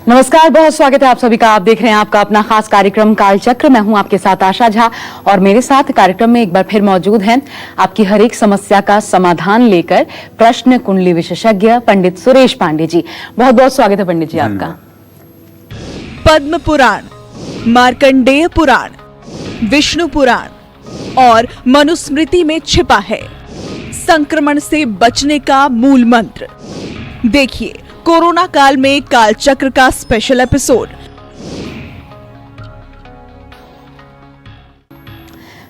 नमस्कार, बहुत स्वागत है आप सभी का। आप देख रहे हैं आपका अपना खास कार्यक्रम कालचक्र। मैं हूं आपके साथ आशा झा और मेरे साथ कार्यक्रम में एक बार फिर मौजूद हैं आपकी हर एक समस्या का समाधान लेकर प्रश्न कुंडली विशेषज्ञ पंडित सुरेश पांडे जी। बहुत बहुत स्वागत है पंडित जी आपका। पद्म पुराण, मार्कंडेय पुराण, विष्णु पुराण और मनुस्मृति में छिपा है संक्रमण से बचने का मूल मंत्र। देखिए कोरोना काल में कालचक्र का स्पेशल एपिसोड।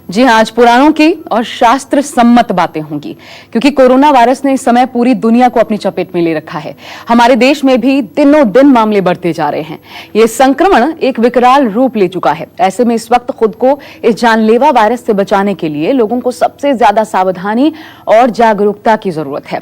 जी हाँ, आज पुराणों की और शास्त्र सम्मत बातें होंगी क्योंकि कोरोना वायरस ने इस समय पूरी दुनिया को अपनी चपेट में ले रखा है। हमारे देश में भी दिनों दिन मामले बढ़ते जा रहे हैं। ये संक्रमण एक विकराल रूप ले चुका है। ऐसे में इस वक्त खुद को इस जानलेवा वायरस से बचाने के लिए लोगों को सबसे ज्यादा सावधानी और जागरूकता की जरूरत है।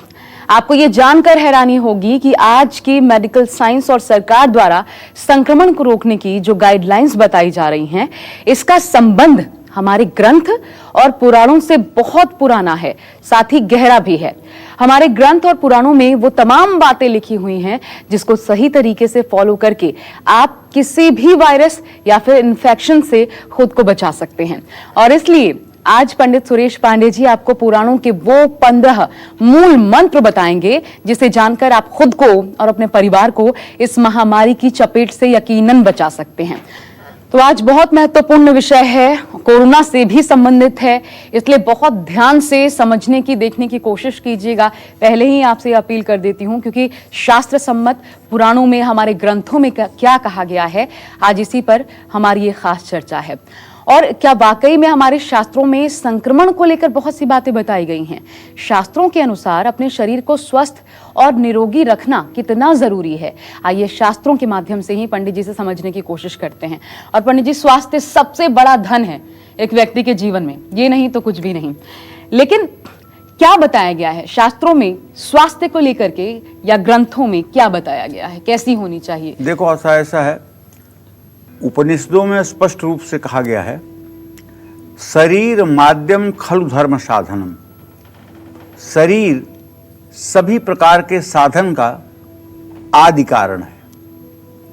आपको ये जानकर हैरानी होगी कि आज की मेडिकल साइंस और सरकार द्वारा संक्रमण को रोकने की जो गाइडलाइंस बताई जा रही हैं, इसका संबंध हमारे ग्रंथ और पुराणों से बहुत पुराना है, साथ ही गहरा भी है। हमारे ग्रंथ और पुराणों में वो तमाम बातें लिखी हुई हैं जिसको सही तरीके से फॉलो करके आप किसी भी वायरस या फिर इन्फेक्शन से खुद को बचा सकते हैं। और इसलिए आज पंडित सुरेश पांडे जी आपको पुराणों के वो 15 मूल मंत्र बताएंगे जिसे जानकर आप खुद को और अपने परिवार को इस महामारी की चपेट से यकीनन बचा सकते हैं। तो आज बहुत महत्वपूर्ण विषय है, कोरोना से भी संबंधित है, इसलिए बहुत ध्यान से समझने की देखने की कोशिश कीजिएगा। पहले ही आपसे अपील कर देती हूं क्योंकि शास्त्र सम्मत पुराणों में हमारे ग्रंथों में क्या कहा गया है, आज इसी पर हमारी ये खास चर्चा है। और क्या वाकई में हमारे शास्त्रों में संक्रमण को लेकर बहुत सी बातें बताई गई हैं। शास्त्रों के अनुसार अपने शरीर को स्वस्थ और निरोगी रखना कितना जरूरी है, आइए शास्त्रों के माध्यम से ही पंडित जी से समझने की कोशिश करते हैं। और पंडित जी, स्वास्थ्य सबसे बड़ा धन है एक व्यक्ति के जीवन में, ये नहीं तो कुछ भी नहीं। लेकिन क्या बताया गया है शास्त्रों में स्वास्थ्य को लेकर के, या ग्रंथों में क्या बताया गया है, कैसी होनी चाहिए? देखो, ऐसा है, उपनिषदों में स्पष्ट रूप से कहा गया है, शरीर माध्यम खलु धर्म साधनम। शरीर सभी प्रकार के साधन का आदि कारण है।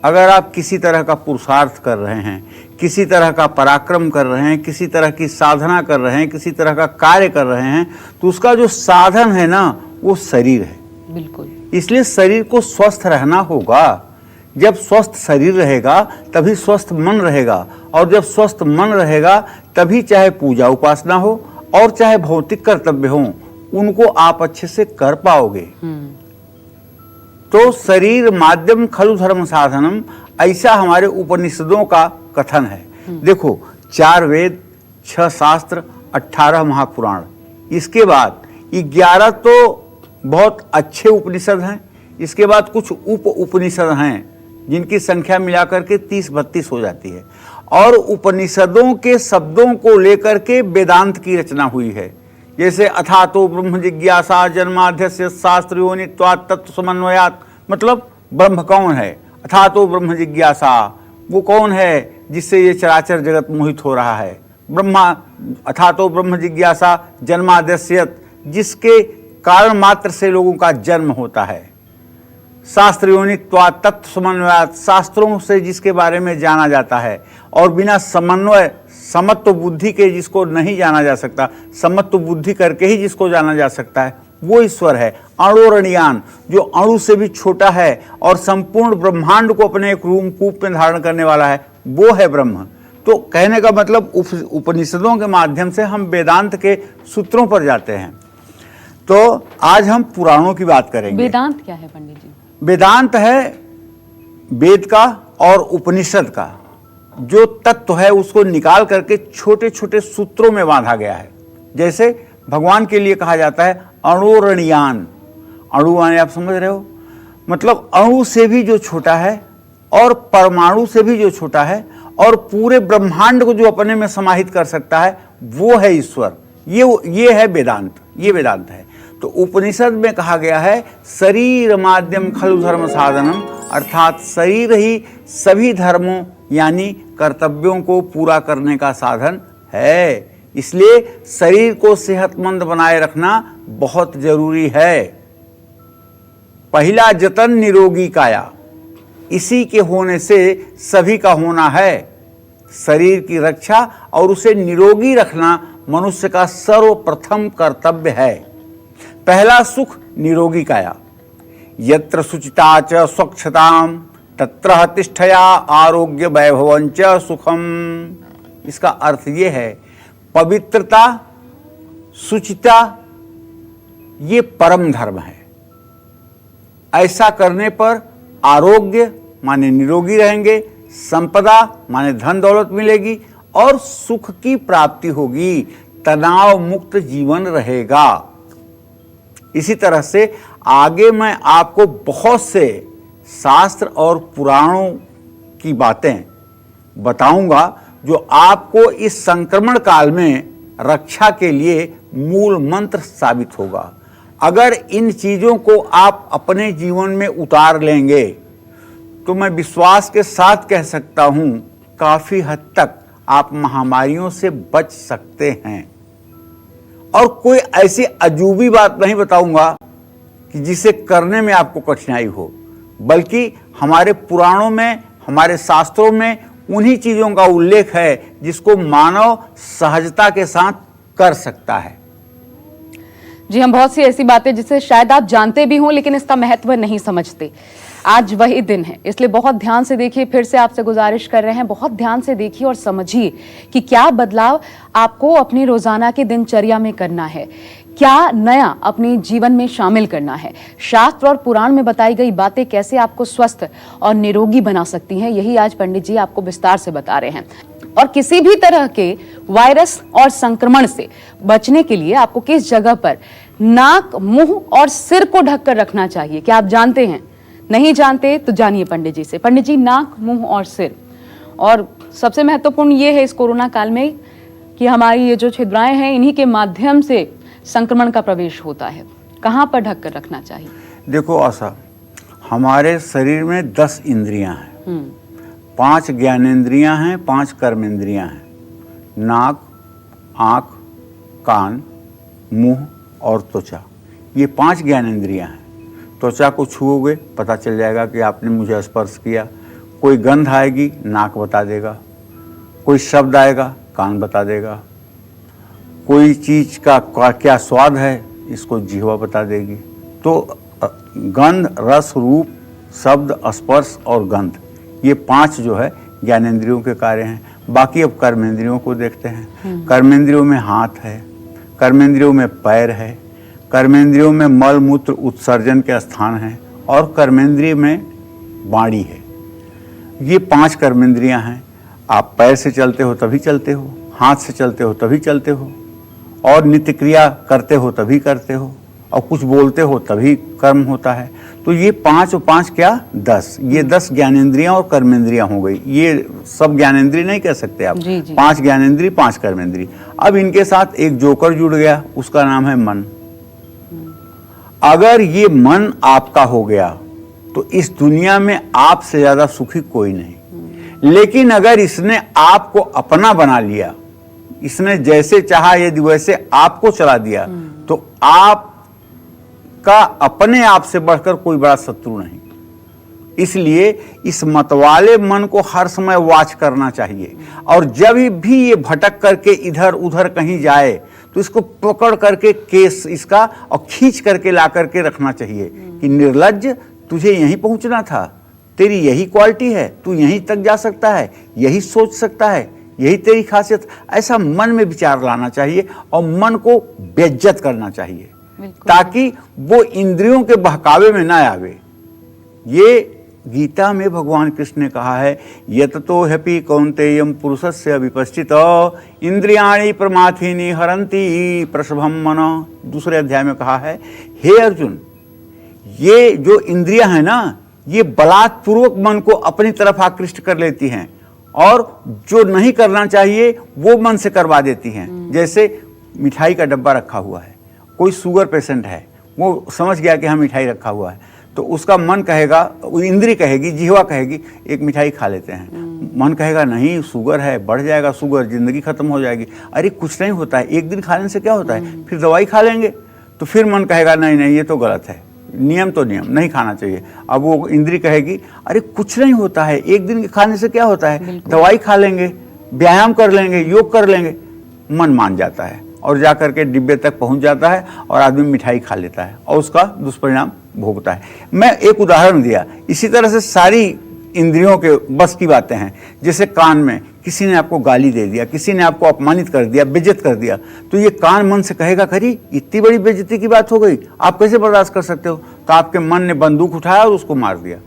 अगर आप किसी तरह का पुरुषार्थ कर रहे हैं, किसी तरह का पराक्रम कर रहे हैं, किसी तरह की साधना कर रहे हैं, किसी तरह का कार्य कर रहे हैं, तो उसका जो साधन है ना, वो शरीर है। बिल्कुल। इसलिए शरीर को स्वस्थ रहना होगा। जब स्वस्थ शरीर रहेगा तभी स्वस्थ मन रहेगा, और जब स्वस्थ मन रहेगा तभी चाहे पूजा उपासना हो और चाहे भौतिक कर्तव्य हो, उनको आप अच्छे से कर पाओगे। तो शरीर माध्यम खलु धर्म साधनम, ऐसा हमारे उपनिषदों का कथन है। देखो, 4 वेद, 6 शास्त्र, 18 महापुराण, इसके बाद 11 तो बहुत अच्छे उपनिषद हैं, इसके बाद कुछ उप उपनिषद हैं जिनकी संख्या मिलाकर के 30-32 हो जाती है। और उपनिषदों के शब्दों को लेकर के वेदांत की रचना हुई है। जैसे अथातो ब्रह्म जिज्ञासा जन्माद्यस्य शास्त्र योनित्वात् तत्व समन्वयात्, मतलब ब्रह्म कौन है? अथातो ब्रह्म जिज्ञासा, वो कौन है जिससे ये चराचर जगत मोहित हो रहा है? ब्रह्मा, अथातो ब्रह्म जिज्ञासा जन्माद्यस्य, जिसके कारण मात्र से लोगों का जन्म होता है। शास्त्र योनित्वात् तत्व समन्वयात्, शास्त्रों से जिसके बारे में जाना जाता है और बिना समन्वय, समत्व बुद्धि के जिसको नहीं जाना जा सकता, समत्व बुद्धि करके ही जिसको जाना जा सकता है, वो ईश्वर है। अणोरणीयान, जो अणु से भी छोटा है और संपूर्ण ब्रह्मांड को अपने एक रूपकूप में धारण करने वाला है, वो है ब्रह्म। तो कहने का मतलब उपनिषदों के माध्यम से हम वेदांत के सूत्रों पर जाते हैं। तो आज हम पुराणों की बात करेंगे। वेदांत क्या है पंडित जी? वेदांत है वेद का और उपनिषद का जो तत्व है, उसको निकाल करके छोटे छोटे सूत्रों में बांधा गया है। जैसे भगवान के लिए कहा जाता है अणोरणीयान। अणु माने आप समझ रहे हो, मतलब अणु से भी जो छोटा है और परमाणु से भी जो छोटा है और पूरे ब्रह्मांड को जो अपने में समाहित कर सकता है, वो है ईश्वर। ये है वेदांत, ये वेदांत है। तो उपनिषद में कहा गया है शरीर माध्यम खलु धर्म साधनम, अर्थात शरीर ही सभी धर्मों यानी कर्तव्यों को पूरा करने का साधन है। इसलिए शरीर को सेहतमंद बनाए रखना बहुत जरूरी है। पहला जतन निरोगी काया, इसी के होने से सभी का होना है। शरीर की रक्षा और उसे निरोगी रखना मनुष्य का सर्वप्रथम कर्तव्य है। पहला सुख निरोगी काया। यत्र शुचिता च स्वच्छताम तत्र तिष्ठया आरोग्य वैभवंच सुखम। इसका अर्थ ये है, पवित्रता, शुचिता ये परम धर्म है। ऐसा करने पर आरोग्य माने निरोगी रहेंगे, संपदा माने धन दौलत मिलेगी और सुख की प्राप्ति होगी, तनाव मुक्त जीवन रहेगा। इसी तरह से आगे मैं आपको बहुत से शास्त्र और पुराणों की बातें बताऊंगा जो आपको इस संक्रमण काल में रक्षा के लिए मूल मंत्र साबित होगा। अगर इन चीजों को आप अपने जीवन में उतार लेंगे तो मैं विश्वास के साथ कह सकता हूं, काफी हद तक आप महामारियों से बच सकते हैं। और कोई ऐसी अजूबी बात नहीं बताऊंगा कि जिसे करने में आपको कठिनाई हो, बल्कि हमारे पुराणों में, हमारे शास्त्रों में उन्हीं चीजों का उल्लेख है जिसको मानव सहजता के साथ कर सकता है। जी, हम बहुत सी ऐसी बातें जिसे शायद आप जानते भी हों लेकिन इसका महत्व नहीं समझते। आज वही दिन है, इसलिए बहुत ध्यान से देखिए। फिर से आपसे गुजारिश कर रहे हैं, बहुत ध्यान से देखिए और समझिए कि क्या बदलाव आपको अपनी रोजाना की दिनचर्या में करना है, क्या नया अपने जीवन में शामिल करना है। शास्त्र और पुराण में बताई गई बातें कैसे आपको स्वस्थ और निरोगी बना सकती हैं, यही आज पंडित जी आपको विस्तार से बता रहे हैं। और किसी भी तरह के वायरस और संक्रमण से बचने के लिए आपको किस जगह पर नाक, मुंह और सिर को ढककर रखना चाहिए, क्या आप जानते हैं? नहीं जानते तो जानिए पंडित जी से। पंडित जी, नाक, मुंह और सिर, और सबसे महत्वपूर्ण ये है इस कोरोना काल में कि हमारी ये जो छिद्राएं हैं इन्हीं के माध्यम से संक्रमण का प्रवेश होता है। कहाँ पर ढक कर रखना चाहिए? देखो आशा, हमारे शरीर में 10 इंद्रियां हैं, 5 ज्ञानेंद्रियां हैं, 5 कर्मेंद्रियां हैं। नाक, आँख, कान, मुंह और त्वचा, ये 5 ज्ञानेंद्रियां हैं। त्वचा को छुओगे पता चल जाएगा कि आपने मुझे स्पर्श किया। कोई गंध आएगी नाक बता देगा, कोई शब्द आएगा कान बता देगा, कोई चीज का क्या स्वाद है इसको जिह्वा बता देगी। तो गंध, रस, रूप, शब्द, स्पर्श और गंध, ये 5 जो है ज्ञानेंद्रियों के कार्य हैं। बाकी अब कर्मेंद्रियों को देखते हैं। कर्मेंद्रियों में हाथ है, कर्मेंद्रियों में पैर है, कर्मेंद्रियों में मल मूत्र उत्सर्जन के स्थान हैं और कर्मेंद्रिय में वाणी है। ये 5 कर्मेंद्रियां हैं। आप पैर से चलते हो तभी चलते हो, हाथ से चलते हो तभी चलते हो, और नित्य क्रिया करते हो तभी करते हो, और कुछ बोलते हो तभी कर्म होता है। तो ये 5 और 5 क्या 10, ये 10 ज्ञानेंद्रियां और कर्मेंद्रियां हो गई। ये सब ज्ञानेंद्रिय नहीं कह सकते आप, 5 ज्ञानेंद्रिय 5 कर्मेंद्रिय। अब इनके साथ एक जोकर जुड़ गया, उसका नाम है मन। अगर ये मन आपका हो गया तो इस दुनिया में आपसे ज्यादा सुखी कोई नहीं। लेकिन अगर इसने आपको अपना बना लिया, इसने जैसे चाहा यदि वैसे आपको चला दिया, तो आपका अपने आप से बढ़कर कोई बड़ा शत्रु नहीं। इसलिए इस मतवाले मन को हर समय वॉच करना चाहिए, और जब भी ये भटक करके इधर उधर कहीं जाए तो इसको पकड़ करके केस इसका और खींच करके ला करके रखना चाहिए कि निर्लज्ज, तुझे यहीं पहुंचना था, तेरी यही क्वालिटी है, तू यहीं तक जा सकता है, यही सोच सकता है, यही तेरी खासियत। ऐसा मन में विचार लाना चाहिए और मन को बेइज्जत करना चाहिए, ताकि वो इंद्रियों के बहकावे में ना आवे। ये गीता में भगवान कृष्ण ने कहा है, यततो ह्यपि कौन्तेयं पुरुषस्य विपश्चित इंद्रियाणि प्रमाथीनि हरन्ति प्रसभम मन। दूसरे अध्याय में कहा है, हे अर्जुन, ये जो इंद्रियां हैं ना, ये बलात्पूर्वक मन को अपनी तरफ आकृष्ट कर लेती हैं और जो नहीं करना चाहिए वो मन से करवा देती हैं। जैसे मिठाई का डब्बा रखा हुआ है, कोई शुगर पेशेंट है, वो समझ गया कि हाँ मिठाई रखा हुआ है, तो उसका मन कहेगा, इंद्री कहेगी, जिह्वा कहेगी एक मिठाई खा लेते हैं। मन कहेगा नहीं शुगर है, बढ़ जाएगा शुगर, जिंदगी खत्म हो जाएगी। अरे कुछ नहीं होता है, एक दिन खा लेने से क्या होता है, फिर दवाई खा लेंगे। तो फिर मन कहेगा नहीं नहीं ये तो गलत है, नियम तो नियम, नहीं खाना चाहिए। अब वो इंद्री कहेगी अरे कुछ नहीं होता है, एक दिन के खाने से क्या होता है, दवाई खा लेंगे, व्यायाम कर लेंगे, योग कर लेंगे। मन मान जाता है और जाकर के डिब्बे तक पहुंच जाता है और आदमी मिठाई खा लेता है और उसका दुष्परिणाम भोगता है। मैं एक उदाहरण दिया, इसी तरह से सारी इंद्रियों के बस की बातें हैं। जैसे कान में किसी ने आपको गाली दे दिया, किसी ने आपको अपमानित कर दिया, बेइज्जत कर दिया, तो ये कान मन से कहेगा करी इतनी बड़ी बेइज्जती की बात हो गई, आप कैसे बर्दाश्त कर सकते हो। तो आपके मन ने बंदूक उठाया और उसको मार दिया।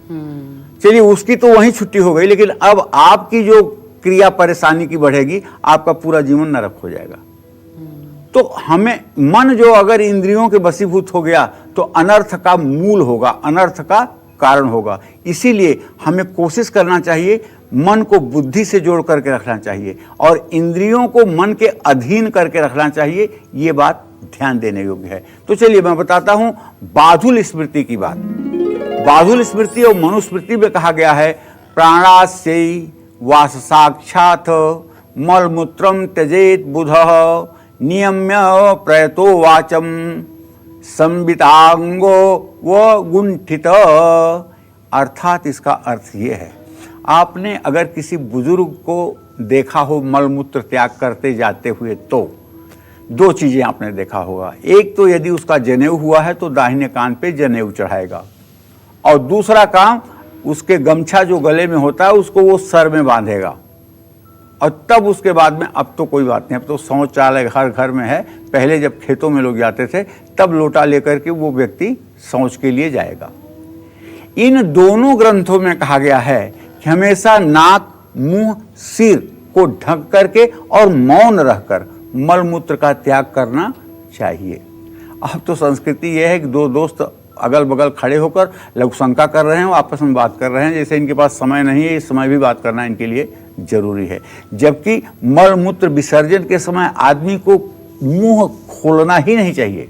चलिए उसकी तो वहीं छुट्टी हो गई, लेकिन अब आपकी जो क्रिया परेशानी की बढ़ेगी, आपका पूरा जीवन नरक हो जाएगा। तो हमें मन जो अगर इंद्रियों के वशीभूत हो गया तो अनर्थ का मूल होगा, अनर्थ का कारण होगा। इसीलिए हमें कोशिश करना चाहिए, मन को बुद्धि से जोड़ करके रखना चाहिए और इंद्रियों को मन के अधीन करके रखना चाहिए। ये बात ध्यान देने योग्य है। तो चलिए मैं बताता हूं बाधुल स्मृति की बात। बाधुल स्मृति और मनुस्मृति में कहा गया है प्राणास्यै वास साक्षात् मलमूत्रम त्यजेत बुधः नियम्य प्रयतो वाचम संवितांगो व गुंठित। अर्थात इसका अर्थ ये है, आपने अगर किसी बुजुर्ग को देखा हो मलमूत्र त्याग करते जाते हुए तो दो चीजें आपने देखा होगा। एक तो यदि उसका जनेऊ हुआ है तो दाहिने कान पे जनेऊ चढ़ाएगा, और दूसरा काम उसके गमछा जो गले में होता है उसको वो सर में बांधेगा। और तब उसके बाद में, अब तो कोई बात नहीं, अब तो शौचालय हर घर में है। पहले जब खेतों में लोग जाते थे तब लोटा लेकर के वो व्यक्ति शौच के लिए जाएगा। इन दोनों ग्रंथों में कहा गया है कि हमेशा नाक, मुंह, सिर को ढक करके और मौन रहकर मलमूत्र का त्याग करना चाहिए। अब तो संस्कृति यह है कि दो दोस्त अगल बगल खड़े होकर लघुशंका कर रहे हैं, आपस में बात कर रहे हैं, जैसे इनके पास समय नहीं है, इस समय भी बात करना इनके लिए जरूरी है। जबकि मलमूत्र विसर्जन के समय आदमी को मुंह खोलना ही नहीं चाहिए,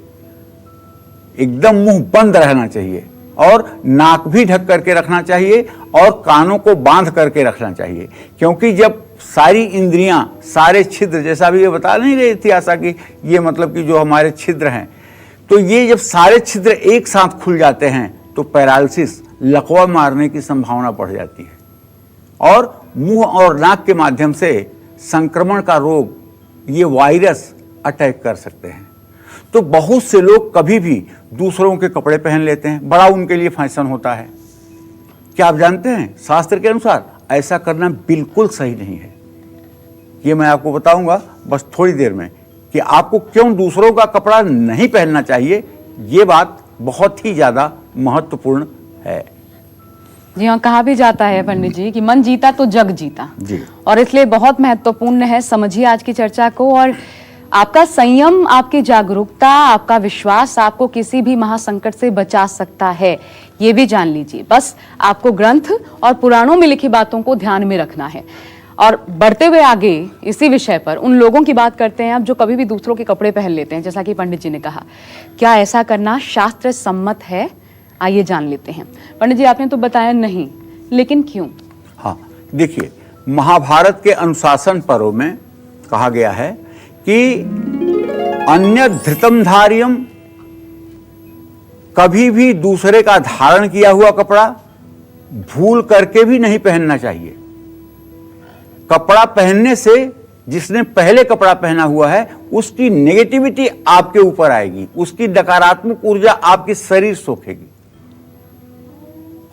एकदम मुंह बंद रहना चाहिए और नाक भी ढक करके रखना चाहिए और कानों को बांध करके रखना चाहिए। क्योंकि जब सारी इंद्रियां, सारे छिद्र, जैसा भी ये बता नहीं रही थी आशा की, ये मतलब कि जो हमारे छिद्र हैं, तो ये जब सारे छिद्र एक साथ खुल जाते हैं तो पैरालिसिस, लकवा मारने की संभावना बढ़ जाती है और मुंह और नाक के माध्यम से संक्रमण का रोग, ये वायरस अटैक कर सकते हैं। तो बहुत से लोग कभी भी दूसरों के कपड़े पहन लेते हैं, बड़ा उनके लिए फैशन होता है। क्या आप जानते हैं शास्त्र के अनुसार ऐसा करना बिल्कुल सही नहीं है। ये मैं आपको बताऊंगा बस थोड़ी देर में कि आपको क्यों दूसरों का कपड़ा नहीं पहनना चाहिए। ये बात बहुत ही ज्यादा महत्वपूर्ण है। जी हाँ, कहा भी जाता है पंडित जी कि मन जीता तो जग जीता जी। और इसलिए बहुत महत्वपूर्ण है, समझिए आज की चर्चा को। और आपका संयम, आपकी जागरूकता, आपका विश्वास आपको किसी भी महासंकट से बचा सकता है, ये भी जान लीजिए। बस आपको ग्रंथ और पुराणों में लिखी बातों को ध्यान में रखना है। और बढ़ते हुए आगे इसी विषय पर उन लोगों की बात करते हैं अब जो कभी भी दूसरों के कपड़े पहन लेते हैं, जैसा कि पंडित जी ने कहा। क्या ऐसा करना शास्त्र सम्मत है? आइए जान लेते हैं। पंडित जी, आपने तो बताया नहीं, लेकिन क्यों? हाँ, देखिए, महाभारत के अनुशासन पर्व में कहा गया है कि अन्य धृतम धार्यम, कभी भी दूसरे का धारण किया हुआ कपड़ा भूल करके भी नहीं पहनना चाहिए। कपड़ा पहनने से जिसने पहले कपड़ा पहना हुआ है उसकी नेगेटिविटी आपके ऊपर आएगी, उसकी नकारात्मक ऊर्जा आपकी शरीर सोखेगी।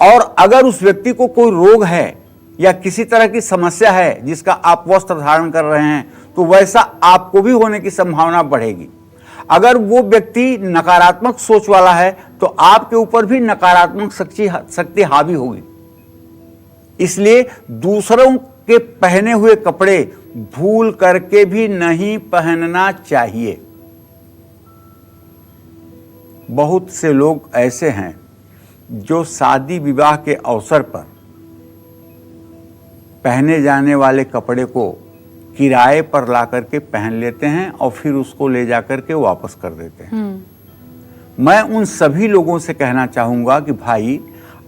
और अगर उस व्यक्ति को कोई रोग है या किसी तरह की समस्या है जिसका आप वस्त्र धारण कर रहे हैं, तो वैसा आपको भी होने की संभावना बढ़ेगी। अगर वो व्यक्ति नकारात्मक सोच वाला है तो आपके ऊपर भी नकारात्मक शक्ति हावी होगी। इसलिए दूसरों के पहने हुए कपड़े भूल करके भी नहीं पहनना चाहिए। बहुत से लोग ऐसे हैं जो शादी विवाह के अवसर पर पहने जाने वाले कपड़े को किराए पर ला करके पहन लेते हैं और फिर उसको ले जाकर के वापस कर देते हैं। मैं उन सभी लोगों से कहना चाहूंगा कि भाई,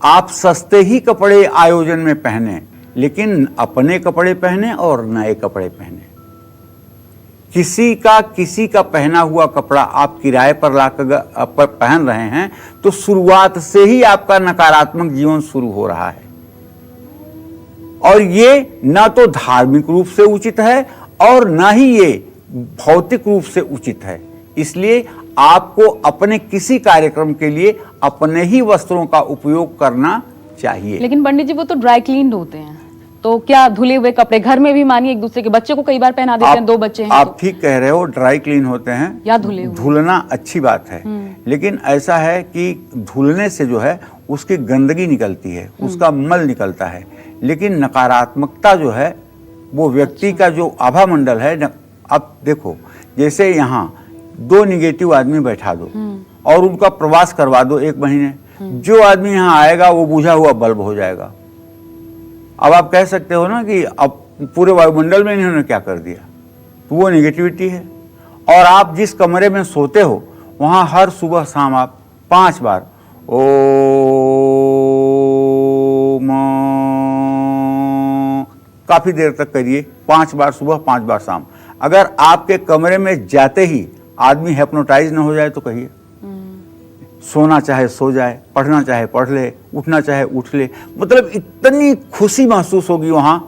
आप सस्ते ही कपड़े आयोजन में पहने, लेकिन अपने कपड़े पहने और नए कपड़े पहने। किसी का पहना हुआ कपड़ा आप किराए पर लाकर पहन रहे हैं, तो शुरुआत से ही आपका नकारात्मक जीवन शुरू हो रहा है। और ये ना तो धार्मिक रूप से उचित है और ना ही ये भौतिक रूप से उचित है। इसलिए आपको अपने किसी कार्यक्रम के लिए अपने ही वस्त्रों का उपयोग करना चाहिए। लेकिन पंडित जी वो तो ड्राई क्लीन्ड होते हैं, तो क्या धुले हुए कपड़े घर में भी मानिए एक दूसरे के बच्चे को कई बार पहना देते हैं, 2 बच्चे हैं आप तो। ठीक कह रहे हो, ड्राई क्लीन होते हैं या धुले हुए। धुलना अच्छी बात है, लेकिन ऐसा है कि धुलने से जो है उसकी गंदगी निकलती है, उसका मल निकलता है, लेकिन नकारात्मकता जो है वो व्यक्ति का जो आभा मंडल है अब देखो, जैसे यहाँ 2 निगेटिव आदमी बैठा दो और उनका प्रवास करवा दो 1 महीने, जो आदमी यहाँ आएगा वो बुझा हुआ बल्ब हो जाएगा। अब आप कह सकते हो ना कि अब पूरे वायुमंडल में इन्होंने क्या कर दिया, तो वो नेगेटिविटी है। और आप जिस कमरे में सोते हो वहाँ हर सुबह शाम आप 5 बार ओम, काफी देर तक करिए, 5 बार सुबह 5 बार शाम। अगर आपके कमरे में जाते ही आदमी हिप्नोटाइज न हो जाए तो कहिए, सोना चाहे सो जाए, पढ़ना चाहे पढ़ ले, उठना चाहे उठ ले, मतलब इतनी खुशी महसूस होगी वहाँ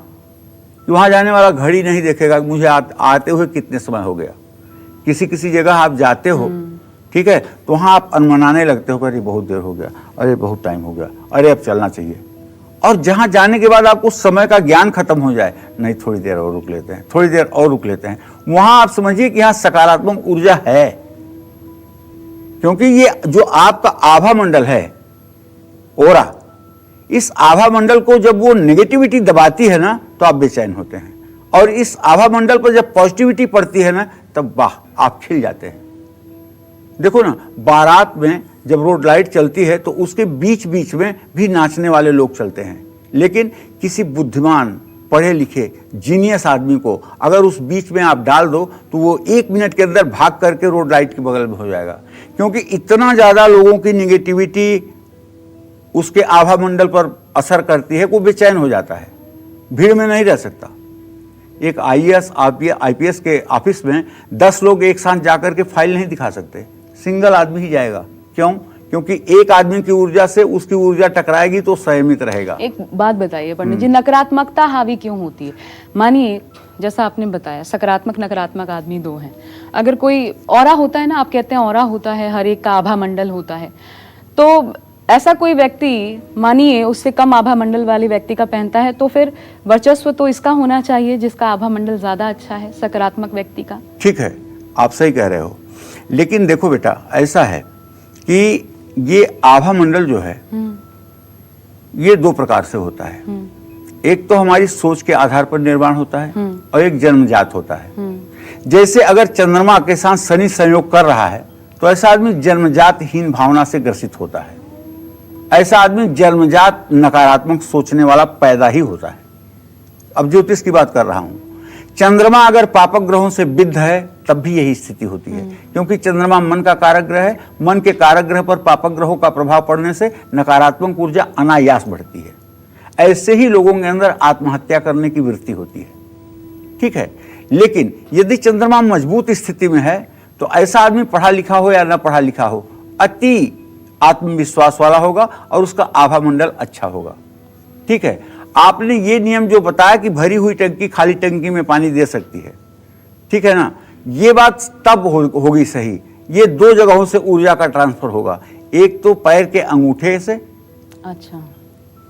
कि वहाँ जाने वाला घड़ी नहीं देखेगा मुझे आते हुए कितने समय हो गया। किसी जगह आप जाते हो, ठीक है, तो वहाँ आप अनमनाने लगते हो, अरे बहुत देर हो गया, अरे बहुत टाइम हो गया, अरे अब चलना चाहिए। और जहाँ जाने के बाद आपको समय का ज्ञान खत्म हो जाए, नहीं थोड़ी देर और रुक लेते हैं, थोड़ी देर और रुक लेते हैं, वहाँ आप समझिए कि यहाँ सकारात्मक ऊर्जा है। क्योंकि ये जो आपका आभा मंडल है, ओरा, इस आभा मंडल को जब वो नेगेटिविटी दबाती है ना तो आप बेचैन होते हैं, और इस आभा मंडल पर जब पॉजिटिविटी पड़ती है ना तब वाह आप खिल जाते हैं। देखो ना, बारात में जब रोड लाइट चलती है तो उसके बीच बीच में भी नाचने वाले लोग चलते हैं, लेकिन किसी बुद्धिमान पढ़े लिखे जीनियस आदमी को अगर उस बीच में आप डाल दो तो वो 1 मिनट के अंदर भाग करके रोड लाइट के बगल में हो जाएगा, क्योंकि इतना ज्यादा लोगों की निगेटिविटी उसके आभा मंडल पर असर करती है, वो बेचैन हो जाता है, भीड़ में नहीं रह सकता। एक IAS IPS के ऑफिस में 10 लोग एक साथ जाकर के फाइल नहीं दिखा सकते, सिंगल आदमी ही जाएगा। क्यों? क्योंकि एक आदमी की ऊर्जा से उसकी ऊर्जा टकराएगी तो संयमित रहेगा। एक बात बताइए पंडित जी, नकारात्मकता हावी क्यों होती है? मानिए जैसा आपने बताया सकारात्मक नकारात्मक आदमी 2 हैं, अगर कोई ऑरा होता है ना, आप कहते हैं ऑरा होता है, हर एक का आभा मंडल होता है, तो ऐसा कोई व्यक्ति मानिए उससे कम आभा मंडल वाले व्यक्ति का पहनता है, तो फिर वर्चस्व तो इसका होना चाहिए जिसका आभा मंडल ज्यादा अच्छा है, सकारात्मक व्यक्ति का। ठीक है, आप सही कह रहे हो, लेकिन देखो बेटा, ऐसा है कि ये आभा मंडल जो है ये 2 प्रकार से होता है। एक तो हमारी सोच के आधार पर निर्माण होता है और एक जन्मजात होता है। जैसे अगर चंद्रमा के साथ शनि संयोग कर रहा है तो ऐसा आदमी जन्मजात हीन भावना से ग्रसित होता है, ऐसा आदमी जन्मजात नकारात्मक सोचने वाला पैदा ही होता है। अब ज्योतिष की बात कर रहा हूं, चंद्रमा अगर पापक ग्रहों से विद्ध है तब भी यही स्थिति होती है, क्योंकि चंद्रमा मन का कारक ग्रह है, मन के कारक ग्रह पर पापक ग्रहों का प्रभाव पड़ने से नकारात्मक ऊर्जा अनायास बढ़ती है। ऐसे ही लोगों के अंदर आत्महत्या करने की वृत्ति होती है, ठीक है। लेकिन यदि चंद्रमा मजबूत स्थिति में है तो ऐसा आदमी पढ़ा लिखा हो या न पढ़ा लिखा हो, अति आत्मविश्वास वाला होगा और उसका आभा मंडल अच्छा होगा, ठीक है। आपने ये नियम जो बताया कि भरी हुई टंकी खाली टंकी में पानी दे सकती है, ठीक है ना, ये बात तब होगी सही, ये 2 जगहों से ऊर्जा का ट्रांसफर होगा, एक तो पैर के अंगूठे से, अच्छा,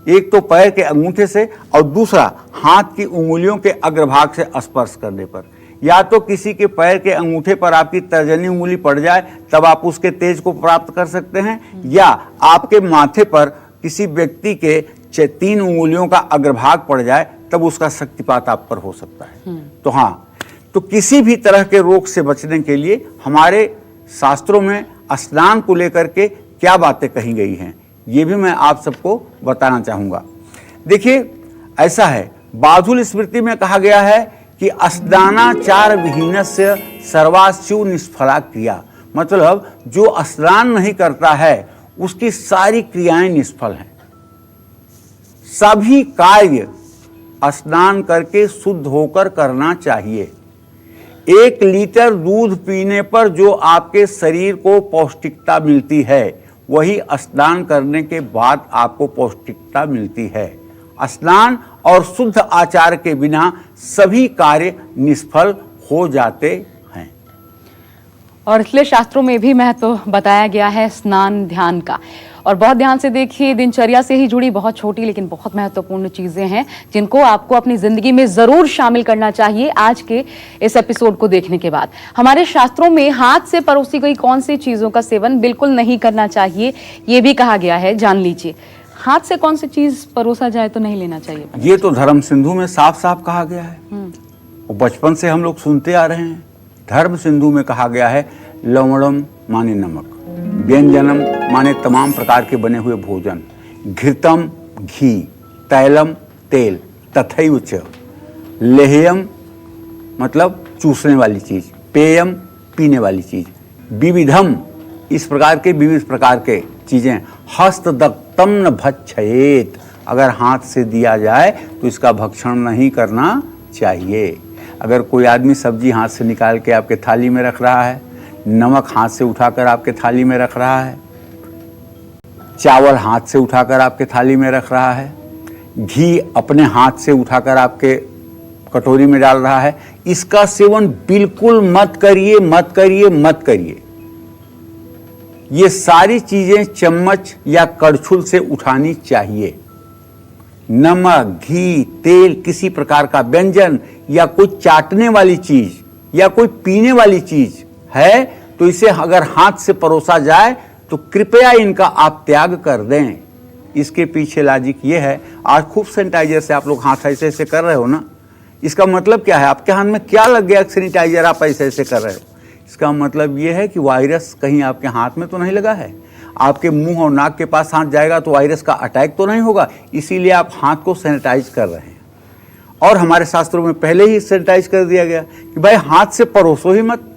एक तो पैर के अंगूठे से, और दूसरा हाथ की उंगलियों के अग्रभाग से स्पर्श करने पर। या तो किसी के पैर के अंगूठे पर आपकी तर्जनी उंगली पड़ जाए तब आप उसके तेज को प्राप्त कर सकते हैं, या आपके माथे पर किसी व्यक्ति के 3 उंगलियों का अग्रभाग पड़ जाए तब उसका शक्तिपात आप पर हो सकता है। तो हाँ, तो किसी भी तरह के रोग से बचने के लिए हमारे शास्त्रों में स्नान को लेकर के क्या बातें कही गई हैं, ये भी मैं आप सबको बताना चाहूंगा। देखिए, ऐसा है, बाधुल स्मृति में कहा गया है कि स्नानाचार विहीनस्य सर्वास्यु निष्फला क्रिया, मतलब जो स्नान नहीं करता है उसकी सारी क्रियाएं निष्फल हैं। सभी कार्य स्नान करके शुद्ध होकर करना चाहिए। 1 लीटर दूध पीने पर जो आपके शरीर को पौष्टिकता मिलती है, वही स्नान करने के बाद आपको पौष्टिकता मिलती है। स्नान और शुद्ध आचार के बिना सभी कार्य निष्फल हो जाते हैं। और इसलिए शास्त्रों में भी महत्व बताया गया है स्नान ध्यान का। और बहुत ध्यान से देखिए, दिनचर्या से ही जुड़ी बहुत छोटी लेकिन बहुत महत्वपूर्ण चीजें हैं जिनको आपको अपनी जिंदगी में जरूर शामिल करना चाहिए। आज के इस एपिसोड को देखने के बाद हमारे शास्त्रों में हाथ से परोसी गई कौन सी चीजों का सेवन बिल्कुल नहीं करना चाहिए, ये भी कहा गया है। जान लीजिए, हाथ से कौन सी चीज परोसा जाए तो नहीं लेना चाहिए। ये तो धर्म सिंधु में साफ साफ कहा गया है, और बचपन से हम लोग सुनते आ रहे हैं। धर्म सिंधु में कहा गया है, लवणम माने नमक, व्यंजनम माने तमाम प्रकार के बने हुए भोजन, घृतम घी, तैलम तेल, तथैव च, लेह्यम मतलब चूसने वाली चीज, पेयम पीने वाली चीज, विविधम इस प्रकार के विविध प्रकार के चीजें, हस्तदत्तम न भक्षयेत, अगर हाथ से दिया जाए तो इसका भक्षण नहीं करना चाहिए। अगर कोई आदमी सब्जी हाथ से निकाल के आपके थाली में रख रहा है, नमक हाथ से उठाकर आपके थाली में रख रहा है, चावल हाथ से उठाकर आपके थाली में रख रहा है, घी अपने हाथ से उठाकर आपके कटोरी में डाल रहा है, इसका सेवन बिल्कुल मत करिए, मत करिए, मत करिए। ये सारी चीजें चम्मच या कड़छुल से उठानी चाहिए। नमक, घी, तेल, किसी प्रकार का व्यंजन या कोई चाटने वाली चीज या कोई पीने वाली चीज है तो इसे अगर हाथ से परोसा जाए तो कृपया इनका आप त्याग कर दें। इसके पीछे लॉजिक ये है, आज खूब सैनिटाइजर से आप लोग हाथ ऐसे ऐसे कर रहे हो ना, इसका मतलब क्या है? आपके हाथ में क्या लग गया सैनिटाइजर आप ऐसे ऐसे कर रहे हो? इसका मतलब ये है कि वायरस कहीं आपके हाथ में तो नहीं लगा है। आपके मुंह और नाक के पास हाथ जाएगा तो वायरस का अटैक तो नहीं होगा, इसीलिए आप हाथ को सैनिटाइज कर रहे हैं। और हमारे शास्त्रों में पहले ही सैनिटाइज कर दिया गया कि भाई हाथ से परोसो ही मत।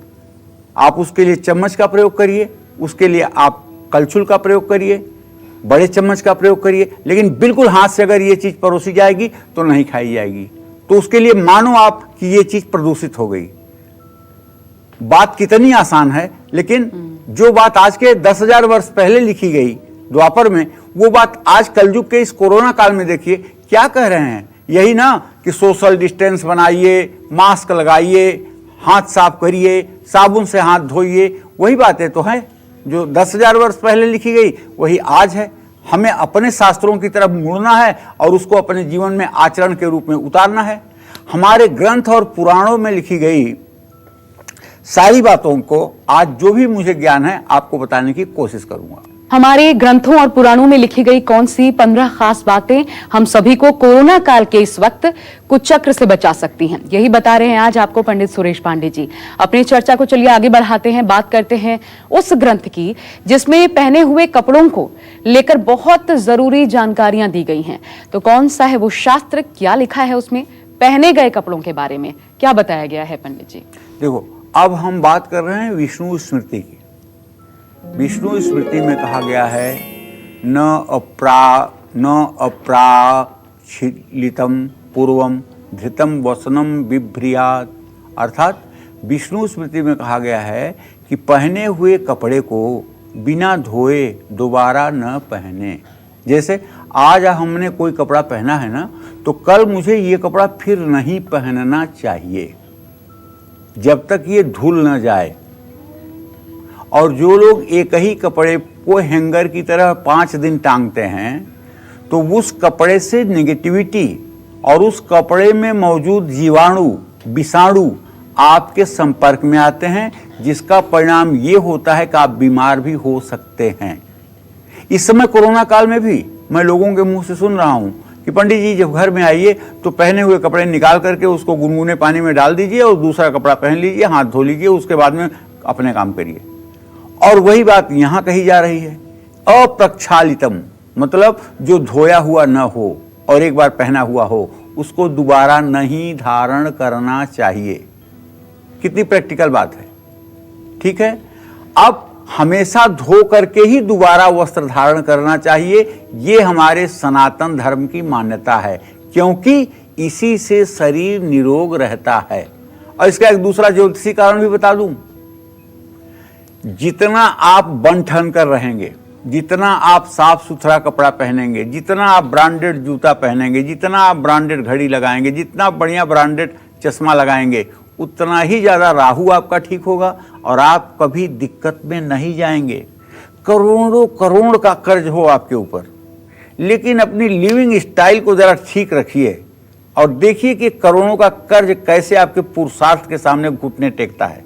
आप उसके लिए चम्मच का प्रयोग करिए, उसके लिए आप कलछुल का प्रयोग करिए, बड़े चम्मच का प्रयोग करिए, लेकिन बिल्कुल हाथ से अगर ये चीज परोसी जाएगी तो नहीं खाई जाएगी। तो उसके लिए मानो आप कि ये चीज प्रदूषित हो गई। बात कितनी आसान है, लेकिन जो बात आज के 10,000 वर्ष पहले लिखी गई द्वापर में, वो बात आज कलयुग के इस कोरोना काल में देखिए क्या कह रहे हैं। यही ना कि सोशल डिस्टेंस बनाइए, मास्क लगाइए, हाथ साफ करिए, साबुन से हाथ धोइए, वही बातें तो हैं जो 10,000 वर्ष पहले लिखी गई, वही आज है। हमें अपने शास्त्रों की तरफ मुड़ना है और उसको अपने जीवन में आचरण के रूप में उतारना है। हमारे ग्रंथ और पुराणों में लिखी गई सारी बातों को आज जो भी मुझे ज्ञान है आपको बताने की कोशिश करूंगा। हमारे ग्रंथों और पुराणों में लिखी गई कौन सी 15 खास बातें हम सभी को कोरोना काल के इस वक्त कुचक्र से बचा सकती हैं, यही बता रहे हैं आज आपको पंडित सुरेश पांडे जी। अपनी चर्चा को चलिए आगे बढ़ाते हैं, बात करते हैं उस ग्रंथ की जिसमें पहने हुए कपड़ों को लेकर बहुत जरूरी जानकारियां दी गई हैं। तो कौन सा है वो शास्त्र, क्या लिखा है उसमें, पहने गए कपड़ों के बारे में क्या बताया गया है पंडित जी? देखो, अब हम बात कर रहे हैं विष्णु स्मृति की। विष्णु स्मृति में कहा गया है, न अप्राक्षिलितम पूर्वम धृतम वसनम बिभ्रियात। अर्थात विष्णु स्मृति में कहा गया है कि पहने हुए कपड़े को बिना धोए दोबारा न पहने। जैसे आज हमने कोई कपड़ा पहना है ना, तो कल मुझे ये कपड़ा फिर नहीं पहनना चाहिए जब तक ये धुल न जाए। और जो लोग एक ही कपड़े को हैंगर की तरह 5 दिन टांगते हैं तो उस कपड़े से नेगेटिविटी और उस कपड़े में मौजूद जीवाणु विषाणु आपके संपर्क में आते हैं, जिसका परिणाम ये होता है कि आप बीमार भी हो सकते हैं। इस समय कोरोना काल में भी मैं लोगों के मुंह से सुन रहा हूं कि पंडित जी जब घर में आइए तो पहने हुए कपड़े निकाल करके उसको गुनगुने पानी में डाल दीजिए और दूसरा कपड़ा पहन लीजिए, हाथ धो लीजिए, उसके बाद में अपने काम करिए। और वही बात यहाँ कही जा रही है, अप्रक्षालितम मतलब जो धोया हुआ न हो और एक बार पहना हुआ हो उसको दोबारा नहीं धारण करना चाहिए। कितनी प्रैक्टिकल बात है, ठीक है। अब हमेशा धो करके ही दोबारा वस्त्र धारण करना चाहिए, ये हमारे सनातन धर्म की मान्यता है, क्योंकि इसी से शरीर निरोग रहता है। और इसका एक दूसरा ज्योतिषी कारण भी बता दूं, जितना आप बन ठन कर रहेंगे, जितना आप साफ सुथरा कपड़ा पहनेंगे, जितना आप ब्रांडेड जूता पहनेंगे, जितना आप ब्रांडेड घड़ी लगाएंगे, जितना बढ़िया ब्रांडेड चश्मा लगाएंगे, उतना ही ज़्यादा राहु आपका ठीक होगा और आप कभी दिक्कत में नहीं जाएंगे। करोड़ों करोड़ का कर्ज हो आपके ऊपर, लेकिन अपनी लिविंग स्टाइल को ज़रा ठीक रखिए और देखिए कि करोड़ों का कर्ज कैसे आपके पुरुषार्थ के सामने घुटने टेकता है।